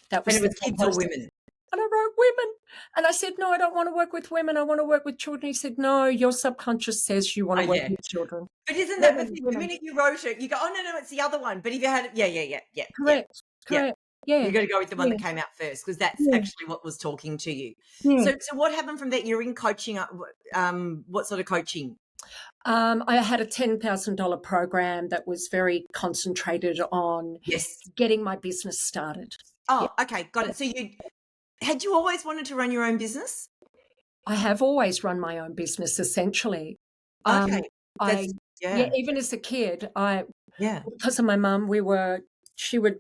That And was it the was whole kids or process. women? And I wrote women. And I said, "No, I don't want to work with women. I want to work with children." He said, "No, your subconscious says you want Oh, to work yeah. with children." But isn't that the Women, thing? The women. minute you wrote it, you go, "Oh, no, no, it's the other one." But if you had it, yeah, yeah, yeah, yeah, yeah, Correct. yeah. Correct. You Yeah. gotta go with the one Yeah. that came out first because that's Yeah. actually what was talking to you. Yeah. So what happened from that? You're in coaching, what sort of coaching? I had a $10,000 program that was very concentrated on Yes. getting my business started. Yeah. Oh, okay, got it. So had you always wanted to run your own business? I have always run my own business essentially. Okay, Um, I that's Yeah, yeah, even as a kid, I yeah. because of my mum, she would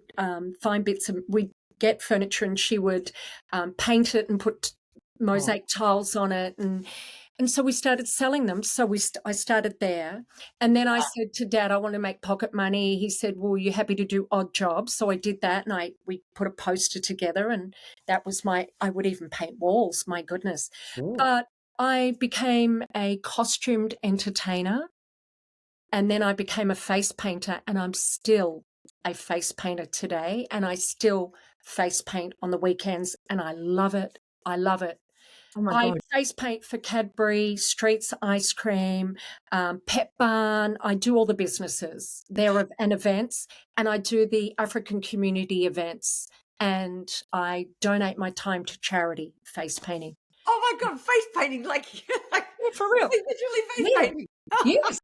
find bits of we'd get furniture and she would paint it and put Oh, mosaic tiles on it and so we started selling them. So I started there. And then I said to Dad, "I want to make pocket money." He said, "Well, you're happy to do odd jobs." So I did that and we put a poster together and that was I would even paint walls, my goodness. ooh, But I became a costumed entertainer and then I became a face painter and I'm still a face painter today, and I still face paint on the weekends, and I love it. I love it. Oh my I God. face paint for Cadbury, Streets Ice Cream, Pet Barn. I do all the businesses there and events, and I do the African community events, and I donate my time to charity face painting. Oh my God, face painting, like, like Yeah, for real. literally face Yeah. painting. Yes.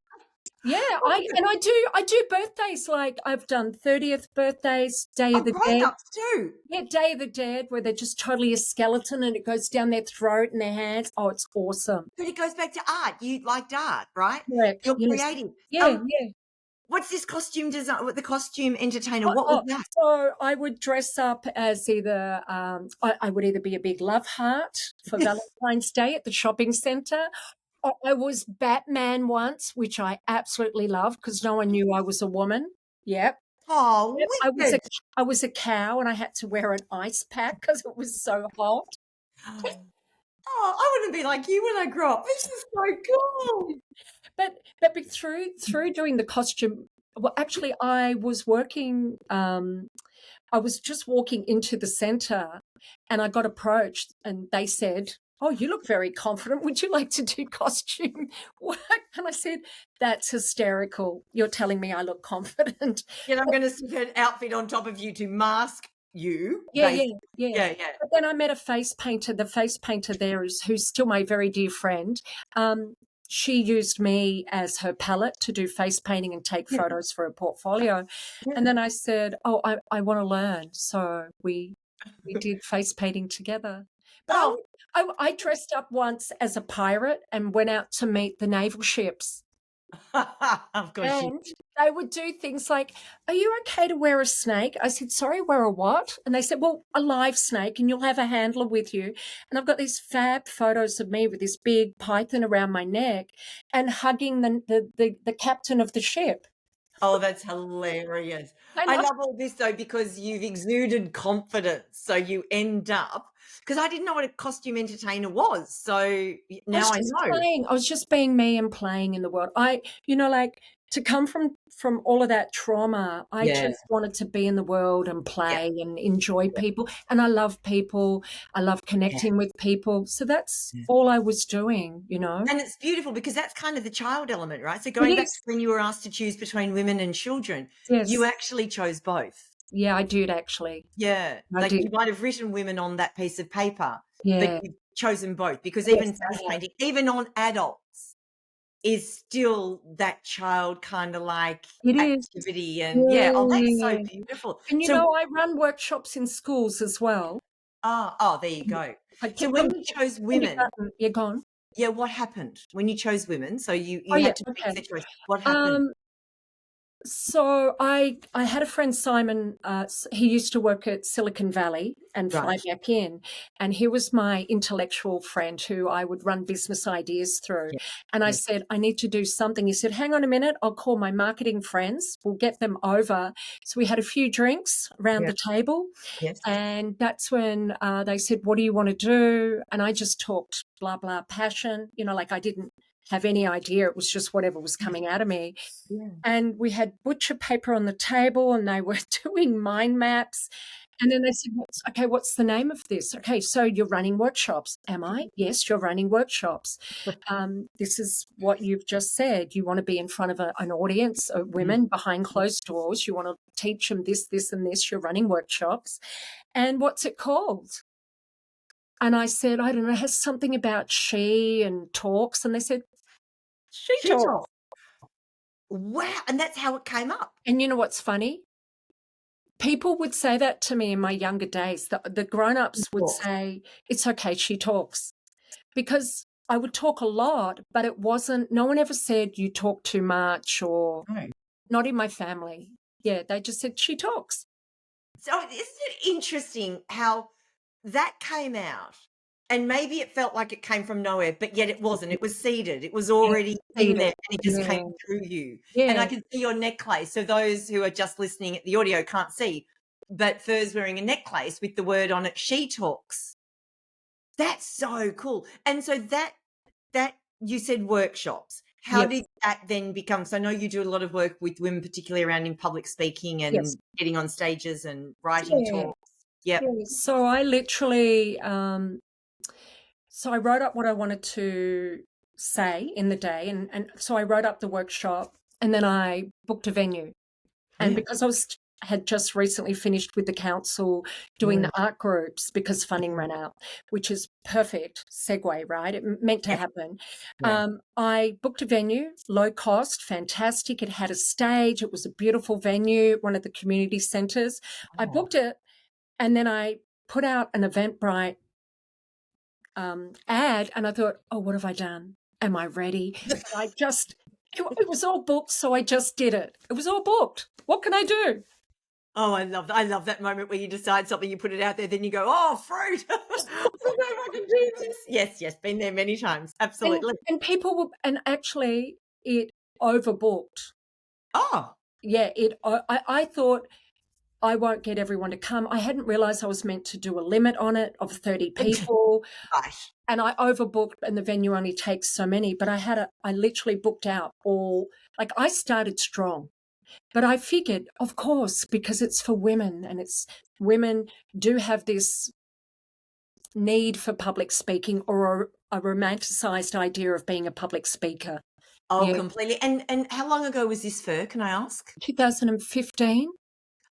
Yeah, Oh my God. I do birthdays, like I've done 30th birthdays, Day of Oh, the Dead. grown-ups too. Yeah, Day of the Dead, where they're just totally a skeleton and it goes down their throat and their hands. Oh, it's awesome. But it goes back to art. You liked art, right? Correct. You're Yes. creative. Yeah, yeah. What's this costume design? What the costume entertainer? Oh, What was oh, that? so I would dress up as either I would either be a big love heart for Valentine's Day at the shopping centre. I was Batman once, which I absolutely loved because no one knew I was a woman. Yep. Oh, Yep. wicked. I was a cow and I had to wear an ice pack because it was so hot. Oh, I want to be like you when I grow up. This is so cool. But through doing the costume, well, actually, I was working. I was just walking into the centre, and I got approached, and they said, "Oh, you look very confident. Would you like to do costume work?" And I said, "That's hysterical. You're telling me I look confident." And I'm going to stick an outfit on top of you to mask you, Yeah, yeah, basically. yeah. Yeah, yeah. But then I met a face painter. The face painter there is who's still my very dear friend. She used me as her palette to do face painting and take Yeah, photos for her portfolio. And yeah. then I said, "Oh, I want to learn." So we did face painting together. But Oh, I dressed up once as a pirate and went out to meet the naval ships. of course you. And they would do things like, "Are you okay to wear a snake?" I said, "Sorry, wear a what?" And they said, "Well, a live snake, and you'll have a handler with you." And I've got these fab photos of me with this big python around my neck and hugging the captain of the ship. Oh, that's hilarious. And I I love all this though because you've exuded confidence. So you end up because I didn't know what a costume entertainer was. So now was I just know. playing. I was just being me and playing in the world. Like to come from all of that trauma, I Yeah, just wanted to be in the world and yeah, play and enjoy people. And I love people. I love yeah, connecting with people. So that's yeah. all I was doing, you know. And it's beautiful because that's kind of the child element, right? So It going back to is. when you were asked to choose between women and children, you Yes. actually chose both. Yeah, I did actually. Yeah. I Like did. you might have written women on that piece of paper, but Yeah. you've chosen both because Yes, even face I have. painting, even on adults, is still that child kind of like It is. activity. And Yeah, yeah, oh, that's so yeah. beautiful. And So, I run workshops in schools as well. there you go. I So keep when them you chose women, kindergarten. You're gone. yeah, what happened when you chose women? So Oh you yeah, had to make okay. the choice. What happened? Um, so I had a friend Simon. He used to work at Silicon Valley and fly Right. back in, and he was my intellectual friend who I would run business ideas through. Yeah. And I Yeah. said, "I need to do something." He said, "Hang on a minute, I'll call my marketing friends. We'll get them over." So we had a few drinks around Yeah. the table, Yes. and that's when they said, "What do you want to do?" And I just talked blah blah passion, like I didn't have any idea. It was just whatever was Yeah. coming out of me. Yeah. And we had butcher paper on the table and they were doing mind maps. And then they said, what's the name of this? Okay, so you're running workshops. Am I? Yes, you're running workshops. This is what you've just said. You want to be in front of an audience of women behind closed doors. You want to teach them this, this, and this. You're running workshops. And what's it called? And I said, I don't know, it has something about she and talks. And they said, she She talks. told. Wow. And that's how it came up. And you know what's funny? People would say that to me in my younger days. The She grown-ups would talks. say, "It's okay, she talks." Because I would talk a lot, but it wasn't no one ever said, "You talk too much," or No. not in my family. Yeah, they just said, "She talks." So isn't it interesting how that came out and maybe it felt like it came from nowhere, but yet it wasn't. It was seeded. It was Yeah, already in there seeded. and it just Yeah, came through you. And I yeah. can see your necklace. So those who are just listening at the audio can't see, but Fur's wearing a necklace with the word on it, she talks. That's so cool. And so that you said workshops. how Yes, did that then become, so I know you do a lot of work with women, particularly around in public speaking yes. and getting on stages and writing Yeah, talks. Yep. yeah. So I literally, so I wrote up what I wanted to say in the day, and so I wrote up the workshop, and then I booked a venue. And Yeah. because had just recently finished with the council doing Mm, the art groups because funding ran out, which is perfect segue, right? It meant to yep. happen. Yeah. I booked a venue, low cost, fantastic. It had a stage. It was a beautiful venue, one of the community centres. I Oh. booked it, and then I put out an Eventbrite ad, and I thought, oh, what have I done? Am I ready? And it was all booked, so I just did it. It was all booked. What can I do? Oh, I love that moment where you decide something, you put it out there, then you go, "Oh, fruit. I don't know if I can do this." Yes, yes, been there many times. And Absolutely. and people were, and actually it overbooked. Oh, Yeah, I thought I won't get everyone to come. I hadn't realized I was meant to do a limit on it of 30 people, right. and I overbooked, and the venue only takes so many, but I literally booked out all, like I started strong. But I figured, of course, because it's for women, and it's women do have this need for public speaking, or a romanticized idea of being a public speaker. Oh, Yeah, completely. And how long ago was this fur, can I ask? 2015.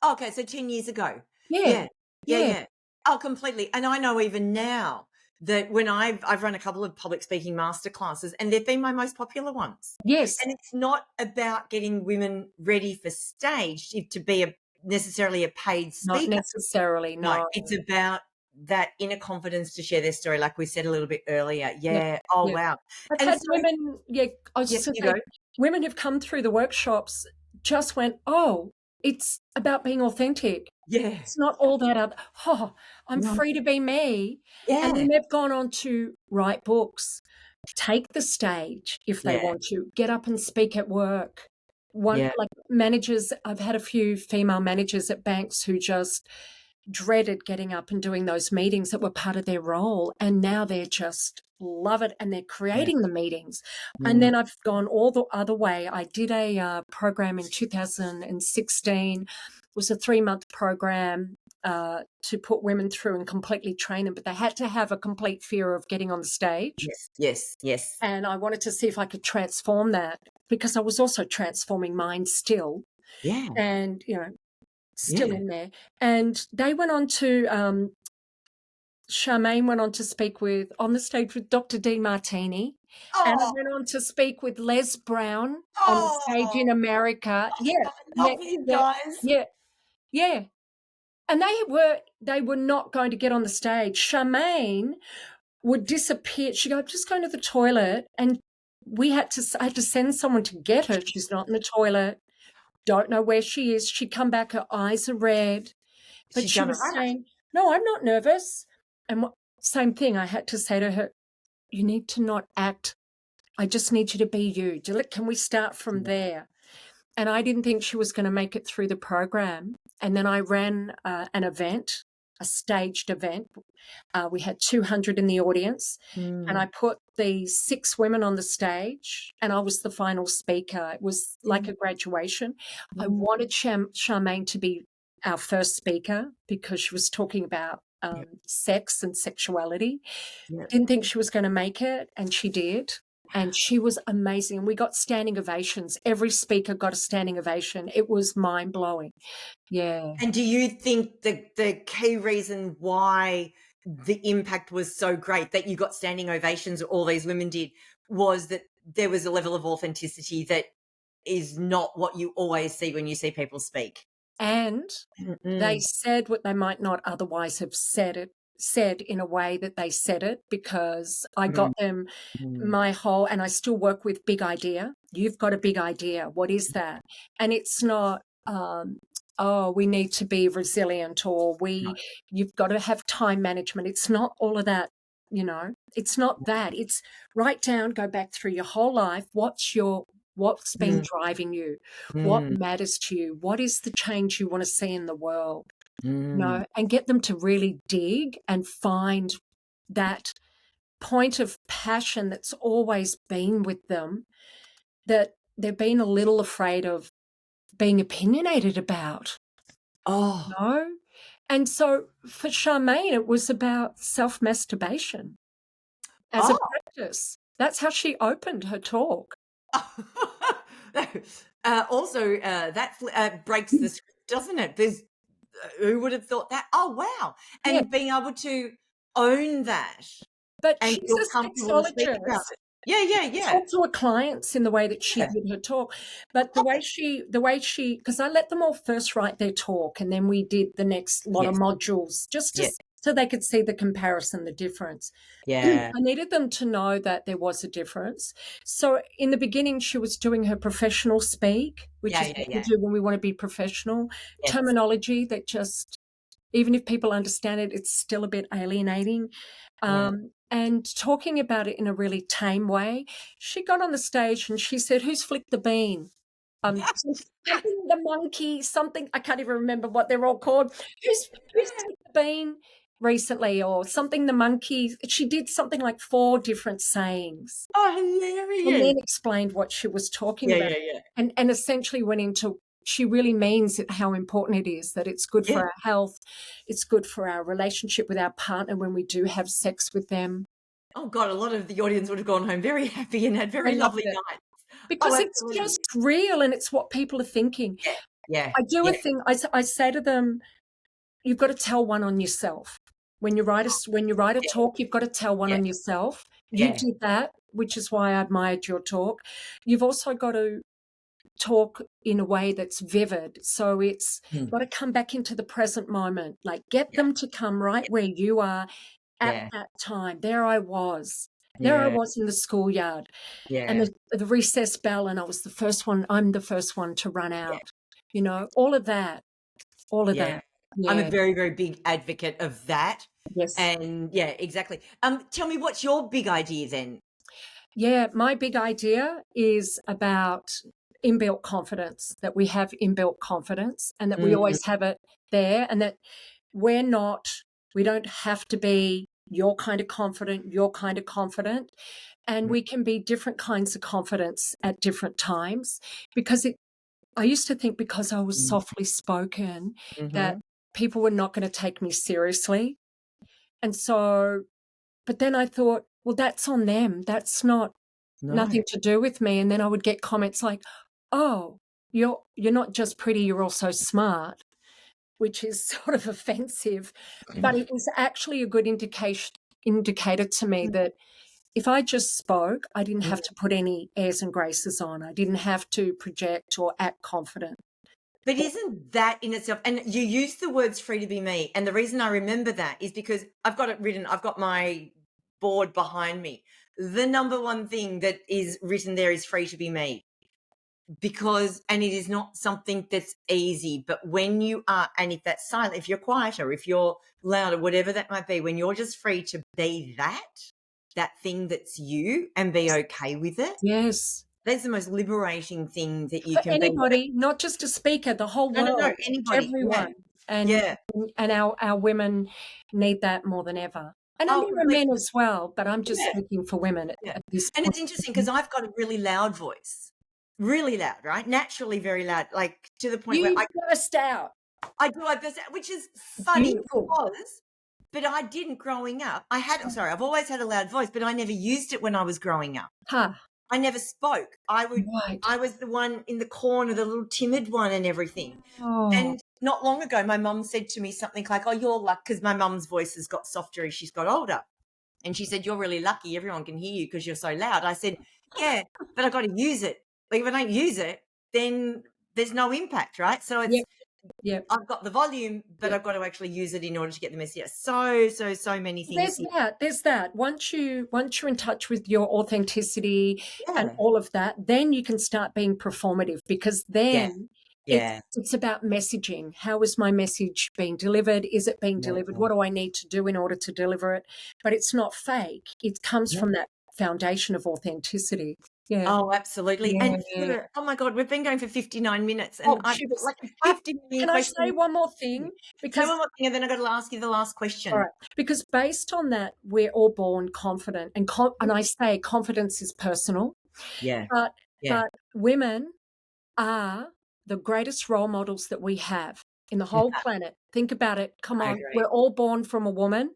Oh, okay, so 10 years ago. Yeah, Yeah. Yeah, yeah, yeah. Oh, completely. And I know even now that when I've run a couple of public speaking masterclasses, and they've been my most popular ones. yes, And it's not about getting women ready for stage to be necessarily a paid not speaker. necessarily, No, no. it's about that inner confidence to share their story, like we said a little bit earlier. Yeah, Yeah. Oh, yeah. wow. I've And had so, women, yeah, I was yeah, just gonna you say, go. women who've come through the workshops just went, "Oh, it's about being authentic. Yeah. It's not all that other, oh, I'm No. free to be me." And Yeah. then they've gone on to write books, take the stage if they Yeah. want to, get up and speak at work. One, Yeah. like managers, I've had a few female managers at banks who just dreaded getting up and doing those meetings that were part of their role, and now they're just love it, and they're Yeah. creating the meetings. And Mm. then I've gone all the other way. I did a program in 2016. It was a 3-month program to put women through and completely train them, but they had to have a complete fear of getting on the stage. Yes. Yes. Yes. And I wanted to see if I could transform that, because I was also transforming mine still, Yeah. and still Yeah. in there. And they went on to Charmaine went on to speak with on the stage with Dr. Dean Martini, and I Oh. went on to speak with Les Brown on the stage in Oh. America. Yeah, I yeah, love you yeah, guys. yeah, yeah. And they were not going to get on the stage. Charmaine would disappear. She'd go, "I'm just going to the toilet," and I had to send someone to get her. She's not in the toilet. Don't know where she is. She'd come back. Her eyes are red. But She's she done it was right. saying, "No, I'm not nervous." And same thing, I had to say to her, "You need to not act. I just need you to be you. Can we start from there?" And I didn't think she was going to make it through the program. And then I ran an event, a staged event. We had 200 in the audience, and I Mm. put the 6 women on the stage, and I was the final speaker. It was like Mm. a graduation. I Mm. wanted Charmaine to be our first speaker because she was talking about Yep. sex and sexuality. Yep. Didn't think she was going to make it, and she did. And she was amazing. And we got standing ovations. Every speaker got a standing ovation. It was mind blowing. Yeah. And do you think the key reason why the impact was so great that you got standing ovations, all these women did, was that there was a level of authenticity that is not what you always see when you see people speak? And they Mm. said what they might not otherwise have said in a way that they said it, because I got Mm. them Mm. my whole, and I still work with big idea. You've got a big idea. What is that? And it's not, oh, we need to be resilient, or No. you've got to have time management. It's not all of that, it's not that. It's write down, go back through your whole life. What's been Mm. driving you? What Mm. matters to you? What is the change you want to see in the world? Mm. And get them to really dig and find that point of passion that's always been with them, that they've been a little afraid of being opinionated about, Oh. you know? And so for Charmaine, it was about self-masturbation as a Oh. practice. That's how she opened her talk. Also, that breaks the script, doesn't it? There's who would have thought that? Oh, wow. Yeah, And being able to own that but and she's feel a comfortable to speak about sexologist. it. Yeah, yeah, yeah. Talk to her clients in the way that she Yeah. did her talk. But the way she, because I let them all first write their talk, and then we did the next lot of Yes. modules just to Yeah. so they could see the comparison, the difference. I Yeah. needed them to know that there was a difference. So in the beginning, she was doing her professional speak, which Yeah, is yeah, what we yeah. do when we want to be professional, Yes. terminology that just, even if people understand it, it's still a bit alienating. Yeah. And talking about it in a really tame way. She got on the stage and she said, "Who's flicked the bean?" Something the monkey, something I can't even remember what they're all called. Who's flicked the bean recently, or something the monkey? She did something like 4 different sayings, Oh, and hilarious. then explained what she was talking Yeah, about, yeah, yeah. and essentially went into, she really means it, how important it is, that it's good Yeah. for our health, it's good for our relationship with our partner when we do have sex with them. Oh god, a lot of the audience would have gone home very happy and had They very loved lovely it nights. Oh, because it's absolutely. just real and it's what people are thinking. Yeah. Yeah. I do a Yeah. thing, I say to them, "You've got to tell one on yourself. When you write a Yeah. talk, you've got to tell one Yeah. on yourself." You Yeah. did that, which is why I admired your talk. You've also got to talk in a way that's vivid. So it's Mm. got to come back into the present moment, like get Yeah. them to come right where you are at Yeah. that time. There I was. There I Yeah. was in the schoolyard, and Yeah. the recess bell, and I'm the first one to run Yeah. out. All of that. All of Yeah. that. I'm a Yeah. very, very big advocate of that. Yes. And yeah, exactly. Tell me what's your big idea then? Yeah, my big idea is about inbuilt confidence, that we have inbuilt confidence and that we Mm, always have it there, and that we're not, we don't have to be your kind of confident, your kind of confident. And mm, we can be different kinds of confidence at different times, because I used to think because I was mm, softly spoken that mhm. people were not going to take me seriously. And so, but then I thought, well, that's on them. That's not No. nothing to do with me. And then I would get comments like, "Oh, you're not just pretty, you're also smart," which is sort of offensive. But it was actually a good indicator to me that if I just spoke, I didn't Mm. have to put any airs and graces on. I didn't have to project or act confident. But isn't that in itself, and you use the words "free to be me," and the reason I remember that is because I've got it written, I've got my board behind me. The number one thing that is written there is "free to be me." Because and it is not something that's easy, but when you are, and if that's silent, if you're quieter, if you're louder, whatever that might be, when you're just free to be that thing that's you and be okay with it, Yes. that's the most liberating thing that you For can be. anybody, not just a speaker, the whole No, no, no, world, anybody. Yeah. everyone. And Yeah. our women need that more than ever. And I Oh, mean, we're completely. men as well, but I'm just Yeah. speaking for women Yeah. at this And point. it's interesting because I've got a really loud voice. Really loud, right? Naturally very loud, like to the point where You burst out. I do, I burst out, which is funny Beautiful. because but I didn't growing up. I'm sorry, I've always had a loud voice, but I never used it when I was growing up. Ha. I never spoke. Right. I was the one in the corner, the little timid one and everything. Oh, And not long ago, my mum said to me something like, "Oh, you're lucky," because my mum's voice has got softer as she's got older. And she said, "You're really lucky. Everyone can hear you because you're so loud." I said, "Yeah, but I got to use it. Like if I don't use it, then there's no impact, right? So it's yep, yep, I've got the volume, but yep. I've got to actually use it in order to get the message out." So many things There's here. that. There's that. Once you're in touch with your authenticity and Yeah, all of that, then you can start being performative, because yeah, then yeah, it's about messaging. How is my message being delivered? Is it being delivered? yeah. What do I need to do in order to deliver it? But it's not fake. It comes Yeah. from that foundation of authenticity. Yeah. Oh, absolutely. And Yeah. oh my God, we've been going for 59 minutes and Oh, I've got chips. like 50 million Can I say questions. one more Say thing? Because one more thing and then I've got to ask you the last All question. right. Because based on that, we're all born confident, and I say confidence is personal. Yeah. But Yeah. But women are the greatest role models that we have in the whole planet. Think about it. Come I on. agree. We're all born from a woman.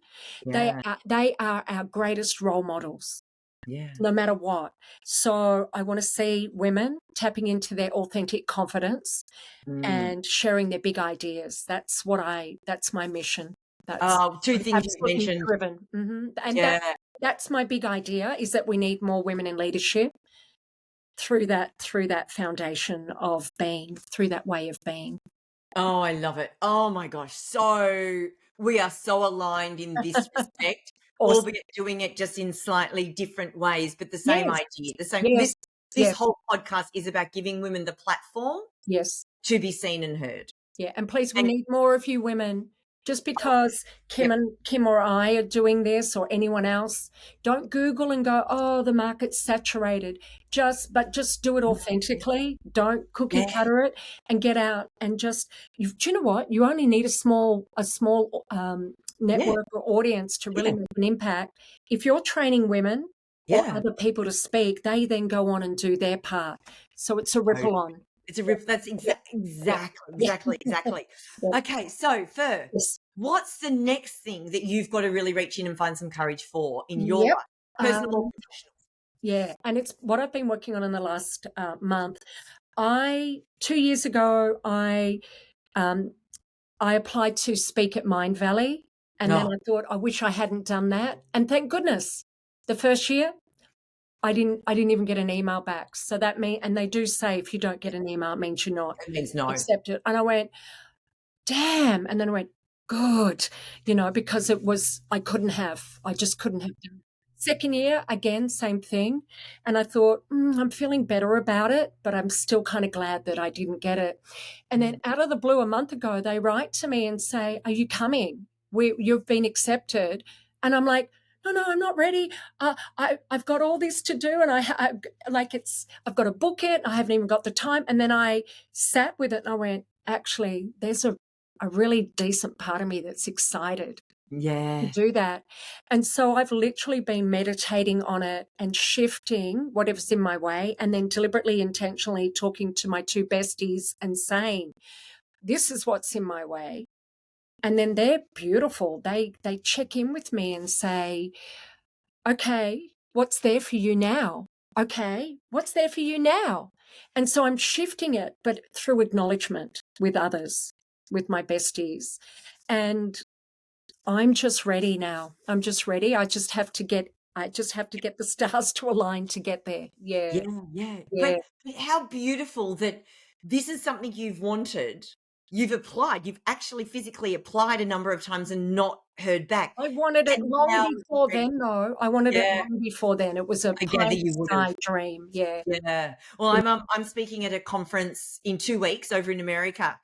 Yeah. They are our greatest role models, Yeah. no matter what. So I want to see women tapping into their authentic confidence Mm. and sharing their big ideas. That's my mission. That's Oh, two I'm things you've absolutely mentioned. driven. And Yeah. that's my big idea, is that we need more women in leadership through that foundation of being, through that way of being. Oh, I love it. Oh my gosh. So we are so aligned in this respect, Awesome. albeit doing it just in slightly different ways, but the same Yes. idea. The same Yes. this Yeah. whole podcast is about giving women the platform Yes. to be seen and heard. Yeah, and please, we And need more of you women. Just oh, because yep. Kim or I are doing this, or anyone else, don't Google and go, "Oh, the market's saturated." Just do it authentically. Don't cookie Yeah. cutter it, and get out and just. Do you know what? You only need a small Yeah. network or audience to really Yeah. make an impact. If you're training women or Yeah. other people to speak, they then go on and do their part. So it's a Totally. ripple on. It's a Yeah, rip that's yeah, yeah, exactly, yeah. exactly, exactly. Yeah. Okay, so Fur, Yes. what's the next thing that you've got to really reach in and find some courage for in your Yep. life, personal or Um, professional? yeah, and it's what I've been working on in the last month. 2 years ago, um, I applied to speak at Mind Valley, and then Oh, I thought, I wish I hadn't done that. And thank goodness, the first year I didn't even get an email back. So and they do say if you don't get an email, it means you're not that means no. accepted. And I went, damn. And then I went, good, because I just couldn't have done it. Second year, again, same thing. And I thought, I'm feeling better about it, but I'm still kind of glad that I didn't get it. And then Mm. out of the blue, a month ago, they write to me and say, are you coming? You've been accepted. And I'm like, no, I'm not ready. I've got all this to do, and I've got to book it. I haven't even got the time. And then I sat with it and I went, actually, there's a really decent part of me that's excited to Yeah. do that. And so I've literally been meditating on it and shifting whatever's in my way, and then deliberately, intentionally talking to my two besties and saying, this is what's in my way. And then they're beautiful. They check in with me and say, okay, what's there for you now? Okay, what's there for you now? And so I'm shifting it, but through acknowledgement with others, with my besties. And I'm just ready now. I'm just ready. I just have to get the stars to align to get there. Yeah. Yeah, yeah. Yeah. But how beautiful that this is something you've wanted. You've applied. You've actually physically applied a number of times and not heard back. I wanted it And long now you're before ready. then, though. I wanted it Yeah, long before then. It was a I pie gather in the you would have. sky dream. Yeah. Yeah. Well, Yeah. I'm speaking at a conference in 2 weeks over in America,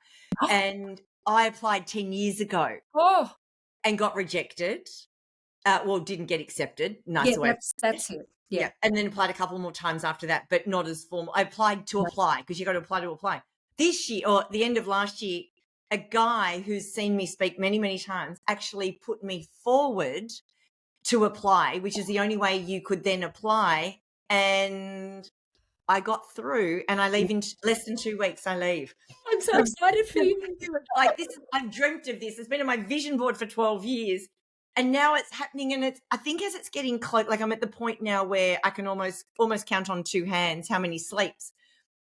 and I applied 10 years ago Oh, and got rejected. Well, didn't get accepted. yeah, Nicer way of saying it. that's it. Yeah. Yeah, and then applied a couple more times after that, but not as formal. I applied to apply because you got to apply to apply. This year, or at the end of last year, a guy who's seen me speak many, many times actually put me forward to apply, which is the only way you could then apply. And I got through, and I leave in less than 2 weeks. I leave. I'm so excited for you. Like this is, I've dreamt of this. It's been on my vision board for 12 years. And now it's happening, and I think as it's getting close, like I'm at the point now where I can almost count on two hands how many sleeps.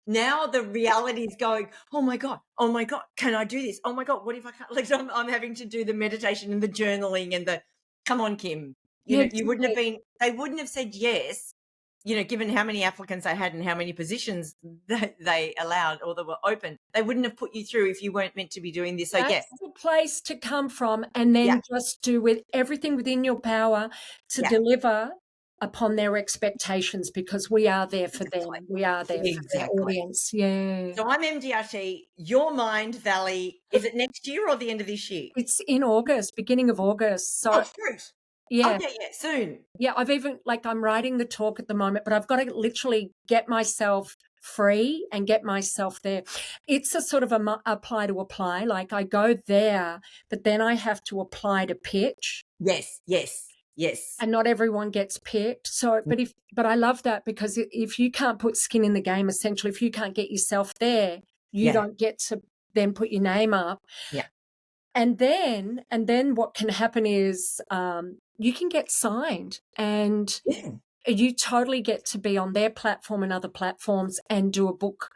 Now the reality is going, oh my God, can I do this? Oh my God, what if I can't? Like I'm having to do the meditation and the journaling and come on, Kim. Yeah, They wouldn't have said yes, given how many applicants I had and how many positions that they allowed or that were open. They wouldn't have put you through if you weren't meant to be doing this. So yes, that's the place to come from, and yeah, then just do with everything within your power to yeah, deliver upon their expectations, because we are there for them. exactly. We are there for their Exactly. audience. Yeah. So I'm MDRT, your Mind Valley. Is it next year or the end of this year? It's in August, beginning of August. Oh, So fruit. Oh, yeah. yeah, soon. Yeah, I'm writing the talk at the moment, but I've got to literally get myself free and get myself there. It's a sort of apply to apply. Like I go there, but then I have to apply to pitch. Yes, yes. Yes. and not everyone gets picked. So, but I love that, because if you can't put skin in the game, essentially, if you can't get yourself there, you Yeah. don't get to then put your name up. Yeah. And then what can happen is you can get signed, and Yeah. you totally get to be on their platform and other platforms and do a book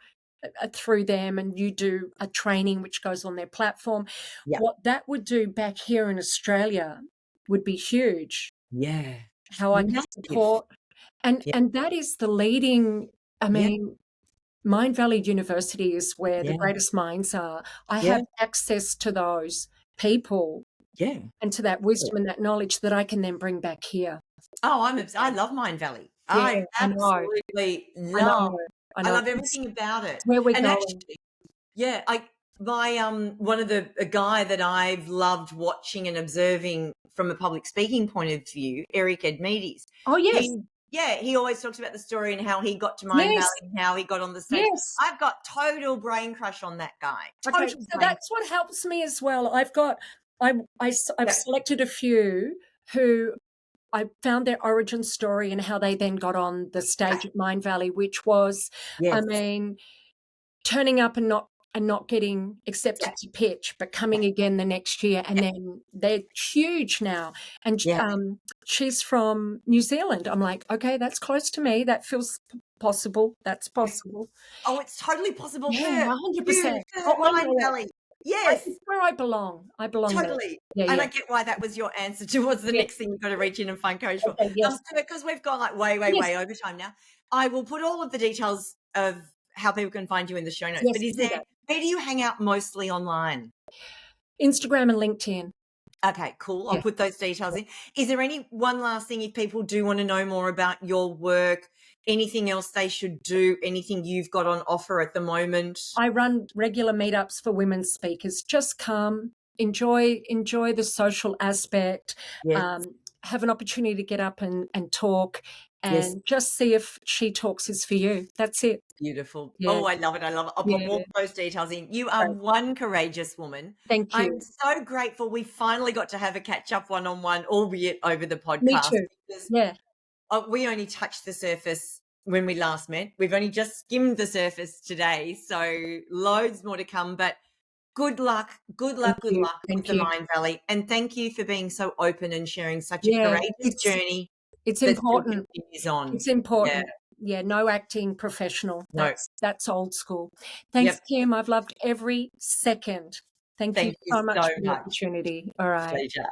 through them, and you do a training which goes on their platform. Yeah. What that would do back here in Australia would be huge. Yeah. How I can Massive. support, and Yeah. and that is the leading. I Yeah. mean, Mind Valley University is where the Yeah. greatest minds are. I Yeah. have access to those people Yeah. and to that wisdom and that knowledge that I can then bring back here. Oh, I love Mind Valley. Yeah, I I know. absolutely I know. love I I know. love It's everything about it. where we're And going. actually, yeah, one of a guy that I've loved watching and observing from a public speaking point of view, Eric Edmeades. Oh, yes. He always talks about the story and how he got to Mind Valley Yes. and how he got on the stage. Yes. I've got total brain crush on that guy. Okay, Total so brain. that's what helps me as well. I've Yeah. selected a few who I found their origin story and how they then got on the stage at Mind Valley, which was, I Yes. mean, turning up and not getting Yeah. accepted to pitch, but Yeah. coming again the next year, and then they're huge now. And Yeah. she's from New Zealand. I'm like, okay, that's close to me. That feels possible. That's possible. Oh, it's totally possible for Yeah, you, 100%. for Oh, I Mind know it. Valley. Yes. It's where I belong. I belong there. Totally. Yeah, And yeah. I get why that was your answer towards the Yeah. next thing you've got to reach in and find courage for. Okay, yes. Because we've gone like way, way, Yes. way over time now, I will put all of the details of how people can find you in the show notes. Yes, But do that. where do you hang out mostly online? Instagram and LinkedIn. Okay, cool. I'll Yeah. put those details in. Is there any one last thing, if people do want to know more about your work, anything else they should do, anything you've got on offer at the moment? I run regular meetups for women speakers. Just come, enjoy the social aspect, Yes. have an opportunity to get up and talk, Yes. and just see if She Talks is for you. That's it. Beautiful. Yeah. Oh, I love it. I love it. I'll put Yeah. all those details in. You are Great. one courageous woman. Thank you. I'm so grateful we finally got to have a catch up one-on-one, albeit over the podcast. Me too. Because Yeah. we only touched the surface when we last met. We've only just skimmed the surface today. So loads more to come. But good luck, good luck, good luck with Thank the you. Mind Valley. And thank you for being so open and sharing such a Yeah, courageous journey it's that still important. continues on. It's important. Yeah, no acting professional. No. That's old school. Thanks, Yep. Kim. I've loved every second. Thank you Thank you so much so for the much. opportunity. All right. Pleasure.